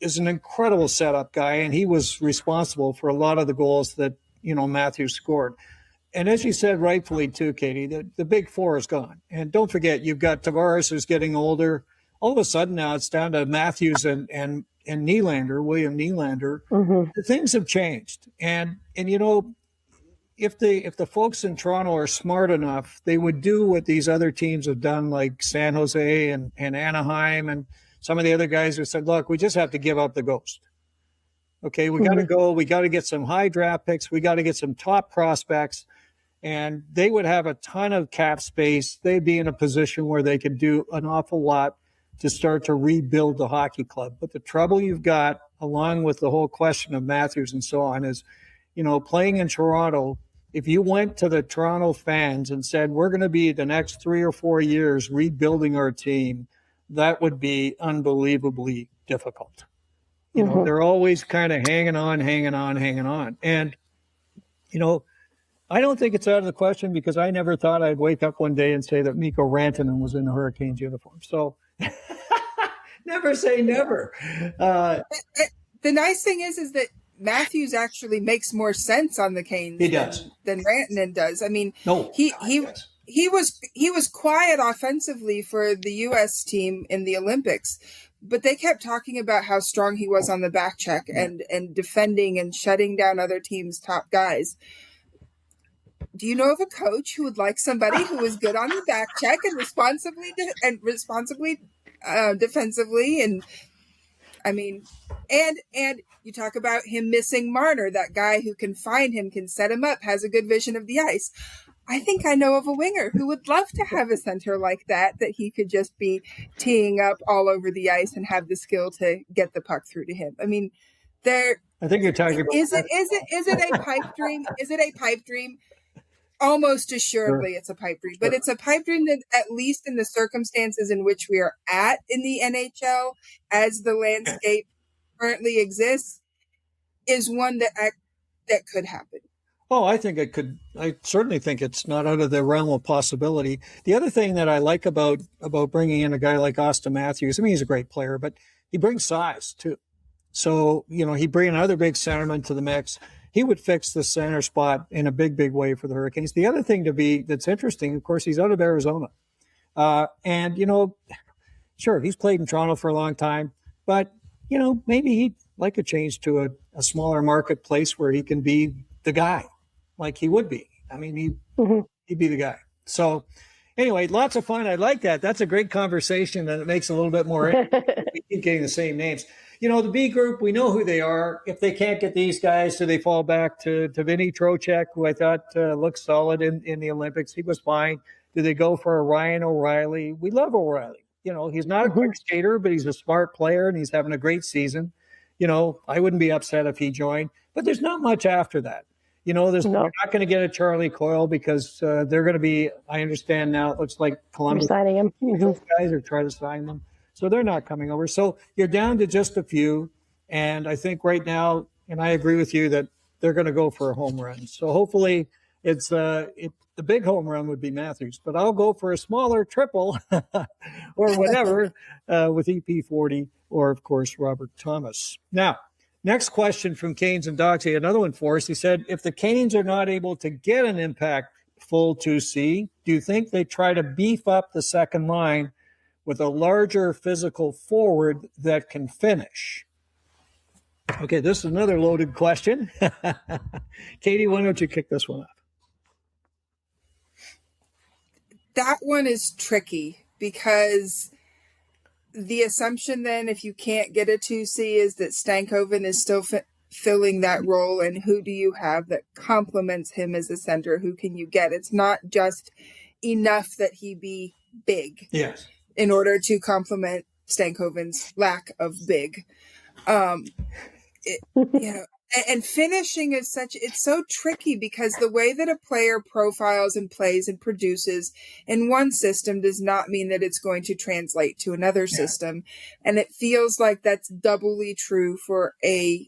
is an incredible setup guy, and he was responsible for a lot of the goals that Matthews scored. And as you said rightfully too, Katie, the big four is gone. And don't forget, you've got Tavares who's getting older. All of a sudden now it's down to Matthews and Nylander, William Nylander. Things have changed, and if the folks in Toronto are smart enough, they would do what these other teams have done, like San Jose and Anaheim and some of the other guys who said, look, we just have to give up the ghost. Okay, we got to go. We got to get some high draft picks. We got to get some top prospects. And they would have a ton of cap space. They'd be in a position where they could do an awful lot to start to rebuild the hockey club. But the trouble you've got, along with the whole question of Matthews and so on, is, playing in Toronto, if you went to the Toronto fans and said, we're going to be the next 3 or 4 years rebuilding our team, that would be unbelievably difficult. They're always kind of hanging on. And, I don't think it's out of the question because I never thought I'd wake up one day and say that Mikko Rantanen was in the Hurricanes uniform. So never say never. The nice thing is that Matthews actually makes more sense on the Canes than Rantanen does. I mean, he was quiet offensively for the U.S. team in the Olympics, but they kept talking about how strong he was on the back check and defending and shutting down other teams' top guys. Do you know of a coach who would like somebody who was good on the back check and responsibly defensively? And I mean, and you talk about him missing Marner, that guy who can find him, can set him up, has a good vision of the ice. I think I know of a winger who would love to have a center like that he could just be teeing up all over the ice and have the skill to get the puck through to him. I mean, I think you're talking about. Is it a pipe dream? Is it a pipe dream? Almost assuredly it's a pipe dream, but it's a pipe dream that, at least in the circumstances in which we are at in the NHL, as the landscape currently exists, is one that could happen. Oh, I think it could. I certainly think it's not out of the realm of possibility. The other thing that I like about bringing in a guy like Austin Matthews, I mean, he's a great player, but he brings size too. So, he bring another big centerman to the mix. He would fix the center spot in a big, big way for the Hurricanes. The other thing that's interesting, of course, he's out of Arizona. And, sure, he's played in Toronto for a long time, but, maybe he'd like a change to a smaller marketplace where he can be the guy, like he would be. I mean, he'd be the guy. So anyway, lots of fun. I like that. That's a great conversation, and it makes it a little bit more interesting. We keep getting the same names. You know, the B group, we know who they are. If they can't get these guys, do they fall back to Vinny Trocheck, who I thought looked solid in the Olympics? He was fine. Do they go for a Ryan O'Reilly? We love O'Reilly. You know, he's not a quick skater, but he's a smart player, and he's having a great season. You know, I wouldn't be upset if he joined. But there's not much after that. You know, you're not going to get a Charlie Coyle because they're going to be, I understand now, it looks like Columbus. They're signing him. Those guys are trying to sign them. So they're not coming over. So you're down to just a few. And I think right now, and I agree with you, that they're going to go for a home run. So hopefully it's the big home run would be Matthews. But I'll go for a smaller triple or whatever with EP40 or, of course, Robert Thomas. Now, next question from Canes and Docs. He had another one for us. He said, if the Canes are not able to get an impact full 2C, do you think they try to beef up the second line with a larger physical forward that can finish? Okay, this is another loaded question. Katie, why don't you kick this one off? That one is tricky because the assumption then, if you can't get a 2C, is that Stankoven is still filling that role, and who do you have that complements him as a center? Who can you get? It's not just enough that he be big. Yes. In order to complement Stankoven's lack of big. And finishing is it's so tricky because the way that a player profiles and plays and produces in one system does not mean that it's going to translate to another system. And it feels like that's doubly true for an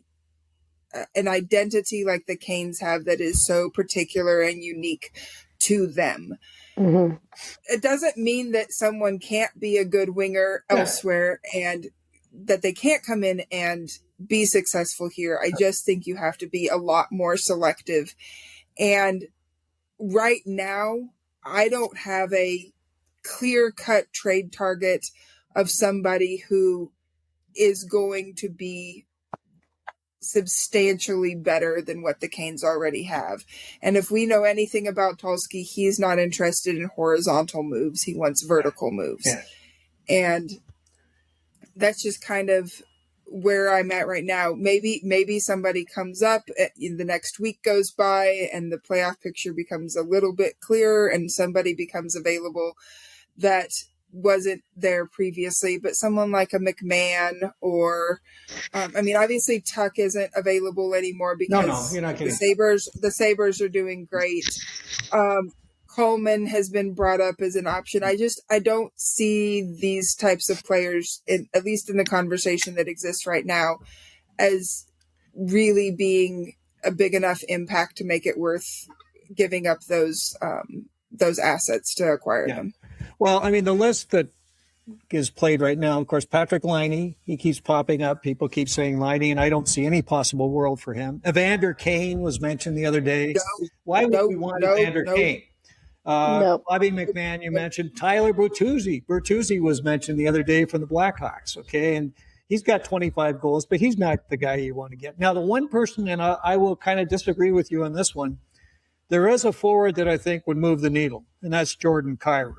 identity like the Canes have that is so particular and unique to them. Mm-hmm. It doesn't mean that someone can't be a good winger elsewhere and that they can't come in and be successful here. I just think you have to be a lot more selective. And right now, I don't have a clear-cut trade target of somebody who is going to be substantially better than what the Canes already have. And if we know anything about Tulsky, he's not interested in horizontal moves. He wants vertical moves. Yeah. And that's just kind of where I'm at right now. Maybe somebody comes up in the next week goes by and the playoff picture becomes a little bit clearer and somebody becomes available that wasn't there previously, but someone like a McMahon or, obviously Tuck isn't available anymore because you're not kidding. The Sabres are doing great. Coleman has been brought up as an option. I don't see these types of players, at least in the conversation that exists right now, as really being a big enough impact to make it worth giving up those assets to acquire them. Well, the list that is played right now, of course, Patrick Laine, he keeps popping up. People keep saying Laine, and I don't see any possible world for him. Evander Kane was mentioned the other day. Why would we want Evander Kane? Bobby McMahon, you mentioned. Tyler Bertuzzi. Bertuzzi was mentioned the other day from the Blackhawks, okay? And he's got 25 goals, but he's not the guy you want to get. Now, the one person, and I will kind of disagree with you on this one, there is a forward that I think would move the needle, and that's Jordan Kyrou.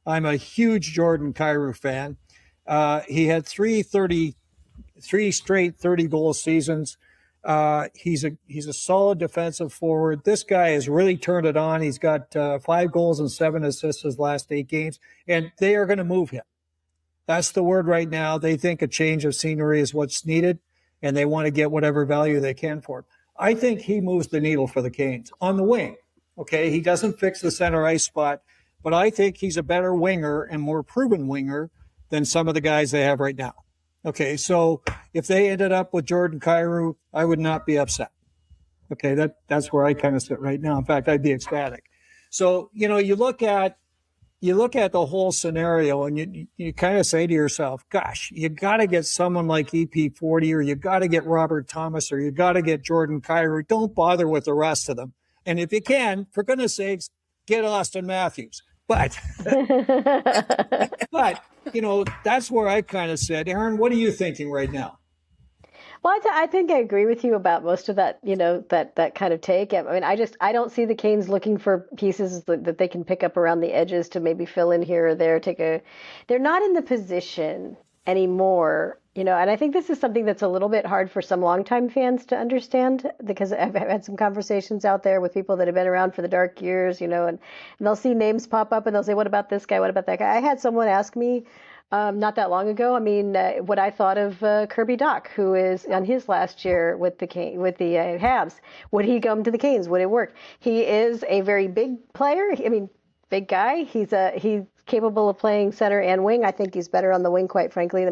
I'm a huge Jordan Kyrou fan. He had three straight 30-goal seasons. He's a solid defensive forward. This guy has really turned it on. He's got 5 goals and 7 assists his last 8 games, and they are going to move him. That's the word right now. They think a change of scenery is what's needed, and they want to get whatever value they can for him. I think he moves the needle for the Canes on the wing. Okay, he doesn't fix the center ice spot, but I think he's a better winger and more proven winger than some of the guys they have right now. Okay, so if they ended up with Jordan Kyrou, I would not be upset. Okay, that's where I kind of sit right now. In fact, I'd be ecstatic. So, you look at the whole scenario and you kind of say to yourself, gosh, you got to get someone like EP40 or you got to get Robert Thomas or you got to get Jordan Kyrou. Don't bother with the rest of them. And if you can, for goodness sakes, get Austin Matthews. But that's where I kind of said, Aaron, what are you thinking right now? Well, I think I agree with you about most of that, that kind of take. I mean, I don't see the Canes looking for pieces that they can pick up around the edges to maybe fill in here or there. They're not in the position anymore, and I think this is something that's a little bit hard for some longtime fans to understand, because I've had some conversations out there with people that have been around for the dark years, and they'll see names pop up and they'll say, what about this guy? What about that guy? I had someone ask me not that long ago, what I thought of Kirby Dach, who is on his last year with the Habs. Would he come to the Canes? Would it work? He is a very big player. Big guy. He's capable of playing center and wing. I think he's better on the wing, quite frankly.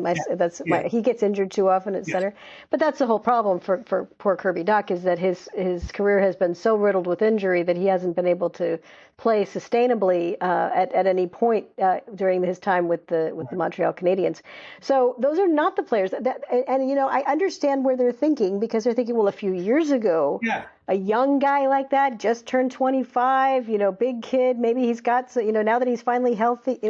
He gets injured too often at center. But that's the whole problem for poor Kirby Dach, is that his career has been so riddled with injury that he hasn't been able to play sustainably at any point during his time with the Montreal Canadiens. So those are not the players and I understand where they're thinking, because they're thinking, well, a few years ago, a young guy like that just turned 25, big kid, maybe he's got, now that he's finally healthy,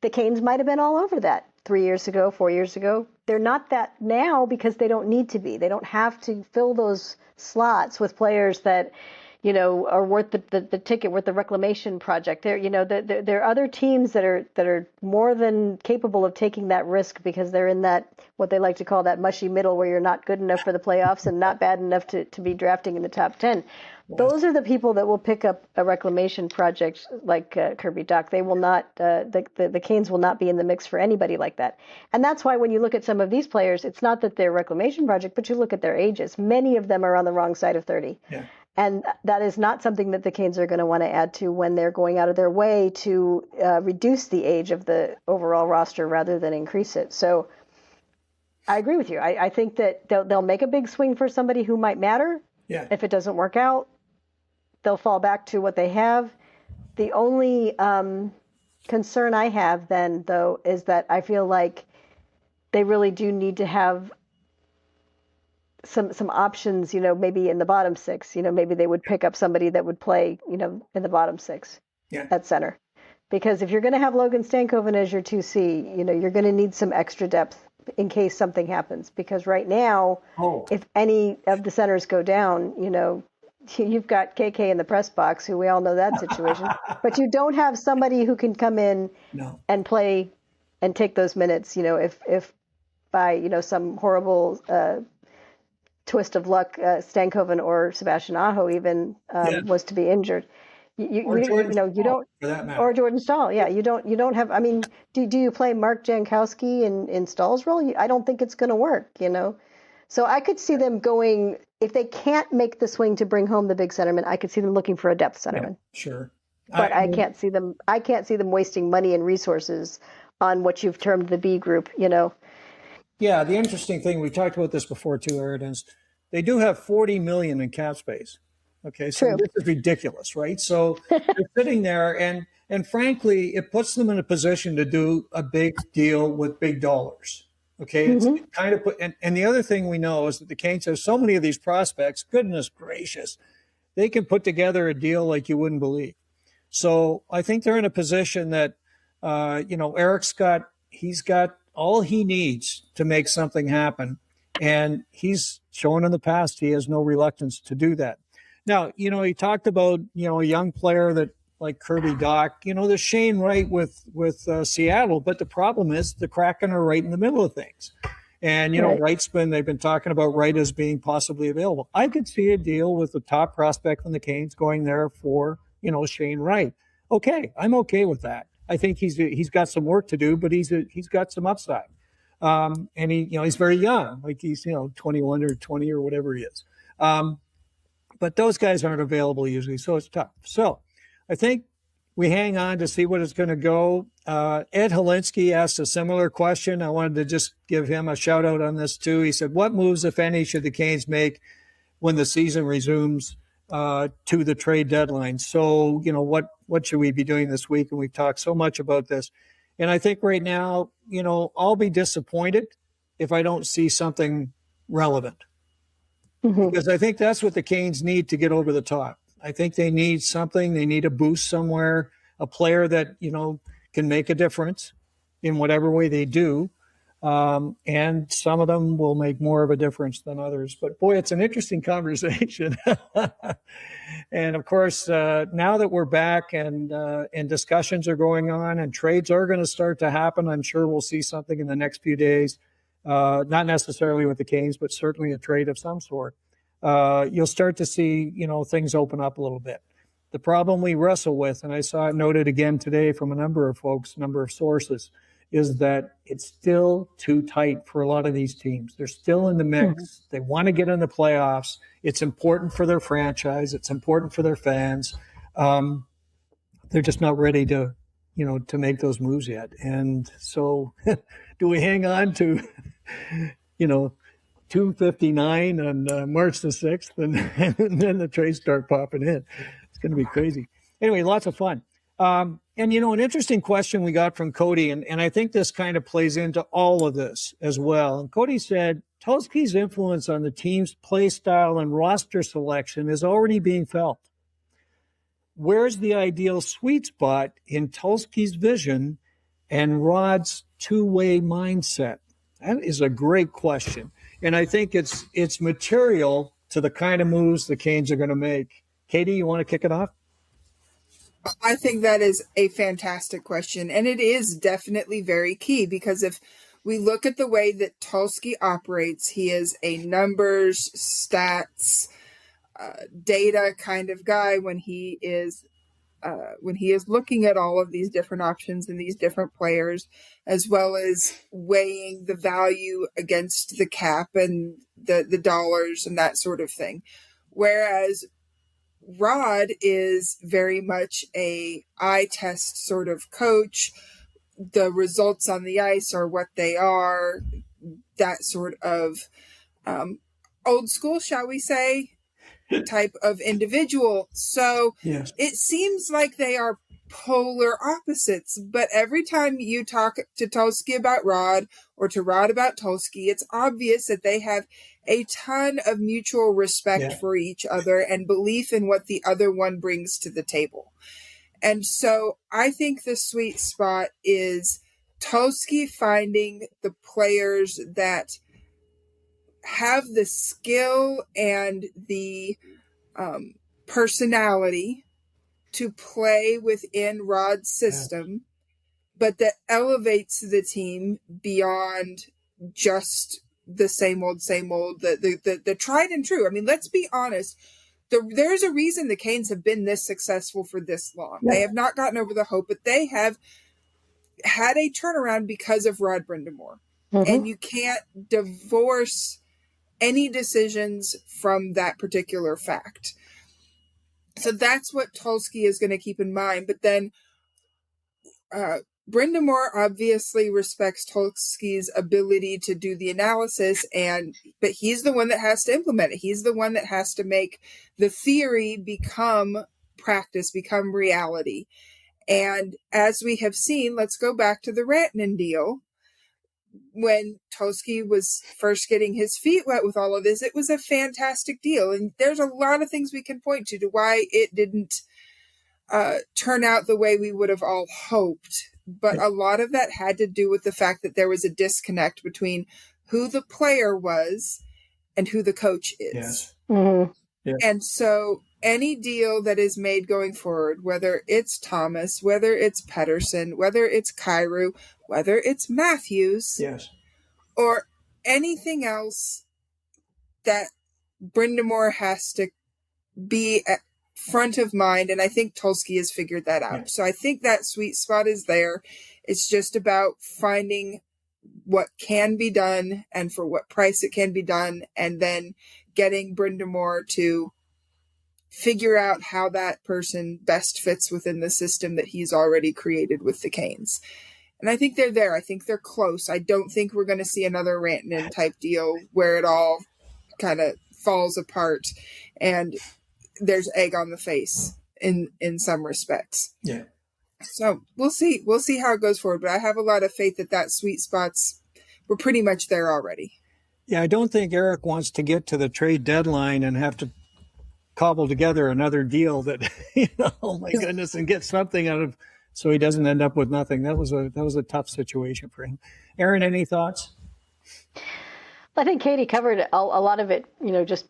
the Canes might have been all over that 3 years ago, 4 years ago. They're not that now, because they don't need to be. They don't have to fill those slots with players that, are worth the ticket, worth the reclamation project. There are other teams that are more than capable of taking that risk, because they're in that, what they like to call that mushy middle, where you're not good enough for the playoffs and not bad enough to be drafting in the top 10. Those are the people that will pick up a reclamation project like Kirby Dach. They will not, the Canes will not be in the mix for anybody like that. And that's why when you look at some of these players, it's not that they're a reclamation project, but you look at their ages. Many of them are on the wrong side of 30. Yeah. And that is not something that the Canes are going to want to add to when they're going out of their way to reduce the age of the overall roster rather than increase it. So I agree with you. I think that they'll make a big swing for somebody who might matter. Yeah. If it doesn't work out, they'll fall back to what they have. The only concern I have then, though, is that I feel like they really do need to have some options, maybe in the bottom six, maybe they would pick up somebody that would play, in the bottom six at center. Because if you're going to have Logan Stankoven as your 2C, you're going to need some extra depth in case something happens. Because right now, if any of the centers go down, you've got KK in the press box, who we all know that situation, but you don't have somebody who can come in and play and take those minutes, if by, some horrible twist of luck, Stankoven or Sebastian Aho even was to be injured. You don't, or Jordan Stahl. Yeah, you don't have. Do you play Mark Jankowski in Stahl's role? I don't think it's going to work. So I could see them going, if they can't make the swing to bring home the big centerman, I could see them looking for a depth centerman. Yeah, sure, but I can't see them. I can't see them wasting money and resources on what you've termed the B group. Yeah, the interesting thing, we talked about this before too, Aaron, is they do have $40 million in cap space. Okay, so True. This is ridiculous, right? So they're sitting there, and frankly, it puts them in a position to do a big deal with big dollars. Okay, it's kind of and the other thing we know is that the Canes have so many of these prospects. Goodness gracious, they can put together a deal like you wouldn't believe. So I think they're in a position that, Eric's got all he needs to make something happen. And he's shown in the past he has no reluctance to do that. Now, he talked about, a young player that like Kirby Dach, there's Shane Wright with Seattle, but the problem is the Kraken are right in the middle of things. And, right. They've been talking about Wright as being possibly available. I could see a deal with the top prospect from the Canes going there for, Shane Wright. Okay, I'm okay with that. I think he's got some work to do, but he's got some upside. And he's very young, like he's 21 or 20 or whatever he is. But those guys aren't available usually, so it's tough. So I think we hang on to see what it's going to go. Ed Helinsky asked a similar question. I wanted to just give him a shout out on this too. He said, "What moves, if any, should the Canes make when the season resumes to the trade deadline?" So what should we be doing this week? And we've talked so much about this. And I think right now, I'll be disappointed if I don't see something relevant. Because I think that's what the Canes need to get over the top. I think they need something. They need a boost somewhere, a player that, can make a difference in whatever way they do. And some of them will make more of a difference than others. But boy, it's an interesting conversation. And of course, now that we're back and discussions are going on and trades are going to start to happen, I'm sure we'll see something in the next few days. Not necessarily with the Canes, but certainly a trade of some sort. You'll start to see, things open up a little bit. The problem we wrestle with, and I saw it noted again today from a number of folks, a number of sources, is that it's still too tight for a lot of these teams. They're still in the mix. Mm-hmm. They want to get in the playoffs. It's important for their franchise. It's important for their fans. They're just not ready to make those moves yet. And so do we hang on to, 259 on March the 6th and then the trades start popping in? It's going to be crazy. Anyway, lots of fun. And, an interesting question we got from Cody, and I think this kind of plays into all of this as well. And Cody said, Tulski's influence on the team's play style and roster selection is already being felt. Where's the ideal sweet spot in Tulski's vision and Rod's two-way mindset? That is a great question. And I think it's material to the kind of moves the Canes are going to make. Katie, you want to kick it off? I think that is a fantastic question, and it is definitely very key, because if we look at the way that Tulski operates, he is a numbers, stats, data kind of guy when he is looking at all of these different options and these different players, as well as weighing the value against the cap and the dollars and that sort of thing. Whereas Rod is very much a eye test sort of coach. The results on the ice are what they are, that sort of old school, shall we say, type of individual. So yes. It seems like they are polar opposites, but every time you talk to Tulski about Rod or to Rod about Tulski, it's obvious that they have a ton of mutual respect for each other and belief in what the other one brings to the table. And so I think the sweet spot is Tulski finding the players that have the skill and the personality to play within Rod's system, but that elevates the team beyond just the same old, the tried and true. I mean, let's be honest. There's a reason the Canes have been this successful for this long. Yeah. They have not gotten over the hope, but they have had a turnaround because of Rod Brind'Amour. Mm-hmm. And you can't divorce any decisions from that particular fact. So that's what Tulski is going to keep in mind. But then Brind'Amour obviously respects Tulski's ability to do the analysis, but he's the one that has to implement it. He's the one that has to make the theory become practice, become reality. And as we have seen, let's go back to the Rantanen deal. When Tulski was first getting his feet wet with all of this, it was a fantastic deal. And there's a lot of things we can point to why it didn't turn out the way we would have all hoped. But a lot of that had to do with the fact that there was a disconnect between who the player was and who the coach is. Yes. Mm-hmm. Yeah. And so any deal that is made going forward, whether it's Thomas, whether it's Pettersson, whether it's Kyrou, whether it's Matthews, or anything else, that Brind'Amour has to be at front of mind. And I think Tulski has figured that out. Yeah. So I think that sweet spot is there. It's just about finding what can be done and for what price it can be done, and then getting Brind'Amour to figure out how that person best fits within the system that he's already created with the Canes. And I think they're there. I think they're close. I don't think we're going to see another Rantanen type deal where it all kind of falls apart and there's egg on the face in some respects. Yeah. So we'll see. We'll see how it goes forward. But I have a lot of faith that sweet spot's, we're pretty much there already. Yeah, I don't think Eric wants to get to the trade deadline and have to cobble together another deal that, oh my goodness, and get something out so he doesn't end up with nothing. That was a tough situation for him. Aaron, any thoughts? I think Katie covered a lot of it, just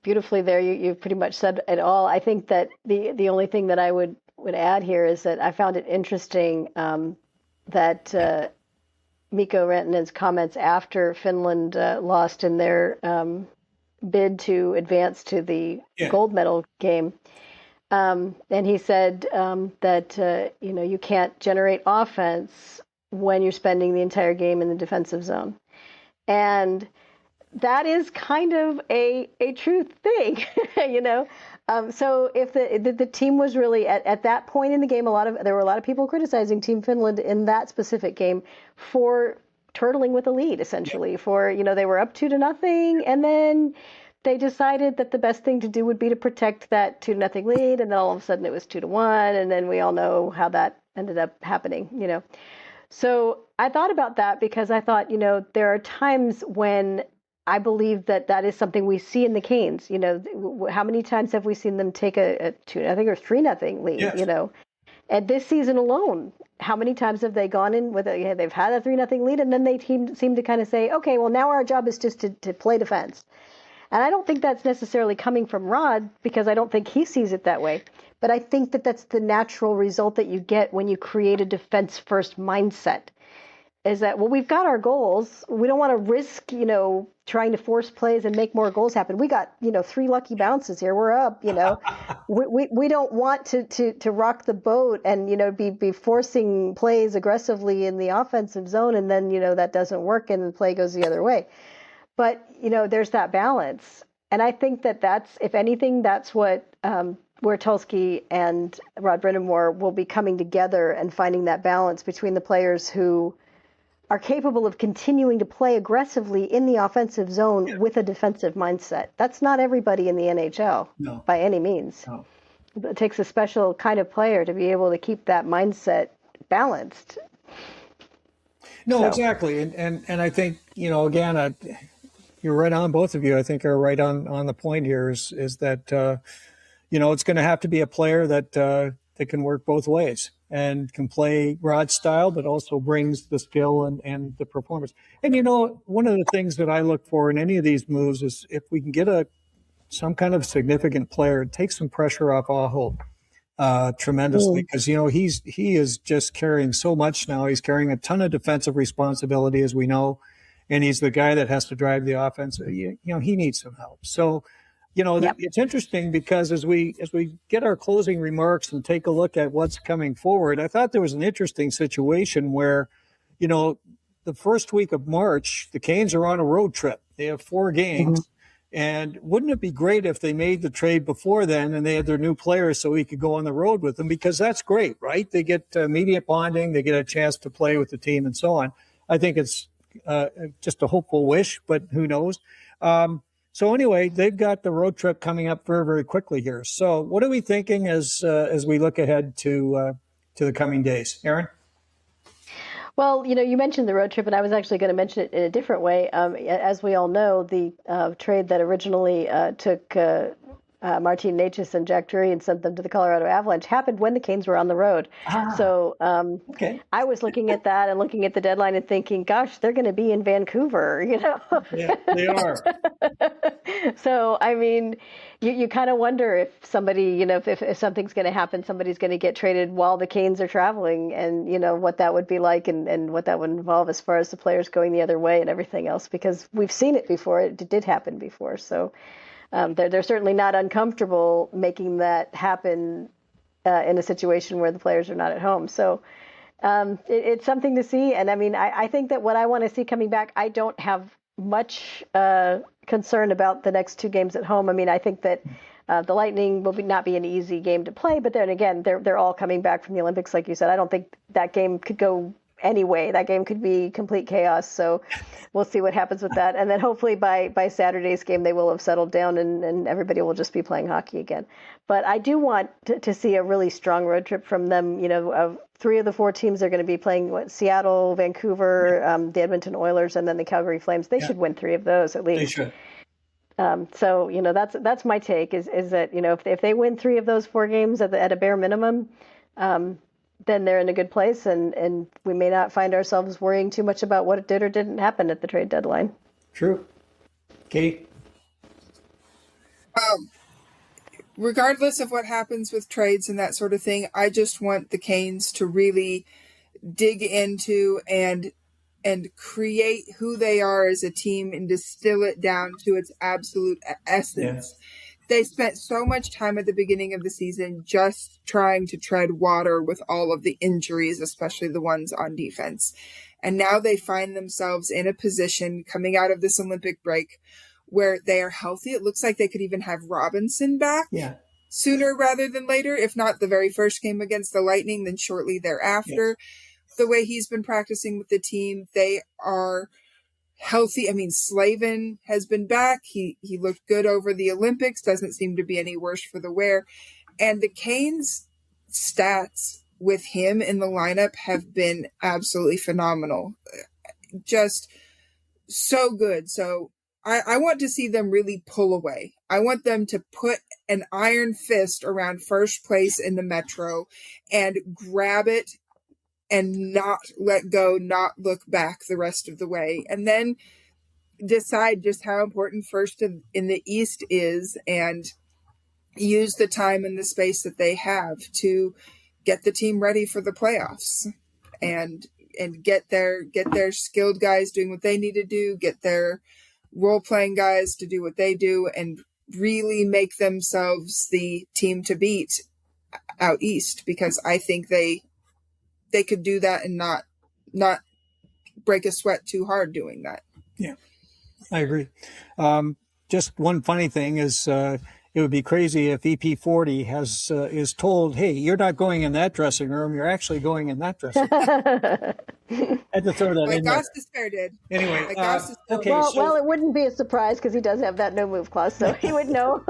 beautifully there. You pretty much said it all. I think that the only thing that I would add here is that I found it interesting that Mikko Rantanen's comments after Finland lost in their bid to advance to the gold medal game. And he said that, you can't generate offense when you're spending the entire game in the defensive zone. And that is kind of a true thing, So if the team was really at that point in the game, there were a lot of people criticizing Team Finland in that specific game for turtling with a lead, essentially. For they were up 2-0, and then they decided that the best thing to do would be to protect that 2-0 lead, and then all of a sudden it was 2-1, and then we all know how that ended up happening. So I thought about that because I thought, there are times when I believe that is something we see in the Canes. How many times have we seen them take a 2-0 or 3-0 lead? Yes. And this season alone, how many times have they gone in with they've had a 3-0 lead, and then they seem to kind of say, okay, well, now our job is just to play defense. And I don't think that's necessarily coming from Rod, because I don't think he sees it that way. But I think that that's the natural result that you get when you create a defense-first mindset, is that, well, we've got our goals. We don't want to risk, trying to force plays and make more goals happen. We got, 3 lucky bounces here. We're up, we don't want to rock the boat and, be forcing plays aggressively in the offensive zone. And then, that doesn't work and the play goes the other way. But, there's that balance. And I think that's, if anything, that's what where Tulski and Rod Brindamore will be coming together and finding that balance between the players who are capable of continuing to play aggressively in the offensive zone with a defensive mindset. That's not everybody in the NHL by any means. No. It takes a special kind of player to be able to keep that mindset balanced. No, exactly. And I think, again, you're right on, both of you, I think, are right on the point here is that, it's going to have to be a player that can work both ways and can play Rod style, but also brings the skill and the performance. And, one of the things that I look for in any of these moves is if we can get some kind of significant player, take some pressure off Aho tremendously, because, he is just carrying so much now. He's carrying a ton of defensive responsibility, as we know, and he's the guy that has to drive the offense. He needs some help. So, It's interesting because as we get our closing remarks and take a look at what's coming forward, I thought there was an interesting situation where, the first week of March, the Canes are on a road trip. They have 4 games. Mm-hmm. And wouldn't it be great if they made the trade before then and they had their new players so he could go on the road with them? Because that's great, right? They get immediate bonding. They get a chance to play with the team and so on. I think it's just a hopeful wish, but who knows? So anyway, they've got the road trip coming up very, very quickly here. So what are we thinking as we look ahead to the coming days? Aaron? Well, you mentioned the road trip, and I was actually going to mention it in a different way. As we all know, the trade that originally took Martin Nečas and Jack Drury and sent them to the Colorado Avalanche happened when the Canes were on the road. So I was looking at that and looking at the deadline and thinking, gosh, they're going to be in Vancouver, Yeah, they are. So, I mean, you kind of wonder if somebody, if something's going to happen, somebody's going to get traded while the Canes are traveling, and, what that would be like and what that would involve as far as the players going the other way and everything else, because we've seen it before. It did happen before. So they're certainly not uncomfortable making that happen in a situation where the players are not at home. So it's something to see. And I mean, I think that what I want to see coming back, I don't have much concern about the next 2 games at home. I mean, I think that the Lightning will not be an easy game to play, but then again, they're all coming back from the Olympics, like you said. I don't think that game could go anyway. That game could be complete chaos. So we'll see what happens with that. And then hopefully by Saturday's game, they will have settled down and everybody will just be playing hockey again. But I do want to see a really strong road trip from them. 3 of the 4 teams are going to be playing Seattle, Vancouver, the Edmonton Oilers, and then the Calgary Flames. They should win 3 of those at least. They should. So, that's my take is that, if they win 3 of those 4 games at a bare minimum, then they're in a good place, and we may not find ourselves worrying too much about what did or didn't happen at the trade deadline. True. Kate? Regardless of what happens with trades and that sort of thing, I just want the Canes to really dig into and create who they are as a team and distill it down to its absolute essence. Yeah. They spent so much time at the beginning of the season just trying to tread water with all of the injuries, especially the ones on defense. And now they find themselves in a position coming out of this Olympic break where they are healthy. It looks like they could even have Robinson back sooner rather than later, if not the very first game against the Lightning, then shortly thereafter. Yes. The way he's been practicing with the team, they are healthy. I mean, Slavin has been back. He looked good over the Olympics. Doesn't seem to be any worse for the wear. And the Canes' stats with him in the lineup have been absolutely phenomenal. Just so good. So I want to see them really pull away. I want them to put an iron fist around first place in the Metro and grab it and not let go, not look back the rest of the way. And then decide just how important first in the East is and use the time and the space that they have to get the team ready for the playoffs and get their skilled guys doing what they need to do, get their role-playing guys to do what they do, and really make themselves the team to beat out East, because I think they could do that and not break a sweat too hard doing that. Yeah, I agree. Just one funny thing is it would be crazy if EP40 is told, hey, you're not going in that dressing room. You're actually going in that dressing room. I had to throw that in there. Like did. Anyway, okay. Well, it wouldn't be a surprise because he does have that no move clause, so he would know.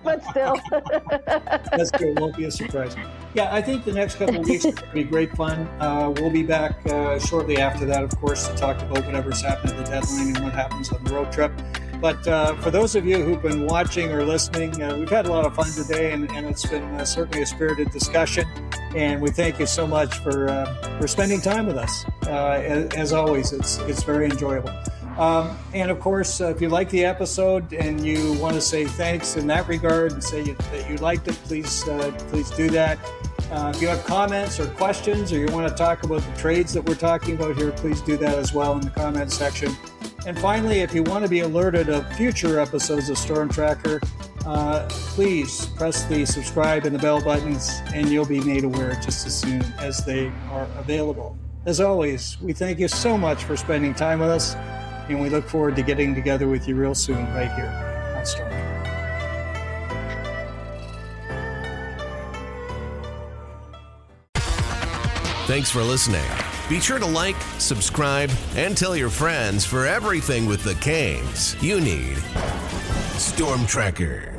But still. That's true. It won't be a surprise. Yeah, I think the next couple of weeks will be great fun. We'll be back shortly after that, of course, to talk about whatever's happened at the deadline and what happens on the road trip. But for those of you who've been watching or listening, we've had a lot of fun today, and it's been certainly a spirited discussion. And we thank you so much for spending time with us. As always, it's very enjoyable. And of course, if you like the episode and you want to say thanks in that regard and say that you liked it, please do that. If you have comments or questions, or you want to talk about the trades that we're talking about here, please do that as well in the comments section. And finally, if you want to be alerted of future episodes of Storm Tracker, please press the subscribe and the bell buttons, and you'll be made aware just as soon as they are available. As always, we thank you so much for spending time with us, and we look forward to getting together with you real soon right here on Storm Tracker. Thanks for listening. Be sure to like, subscribe, and tell your friends for everything with the Canes. You need Storm Tracker.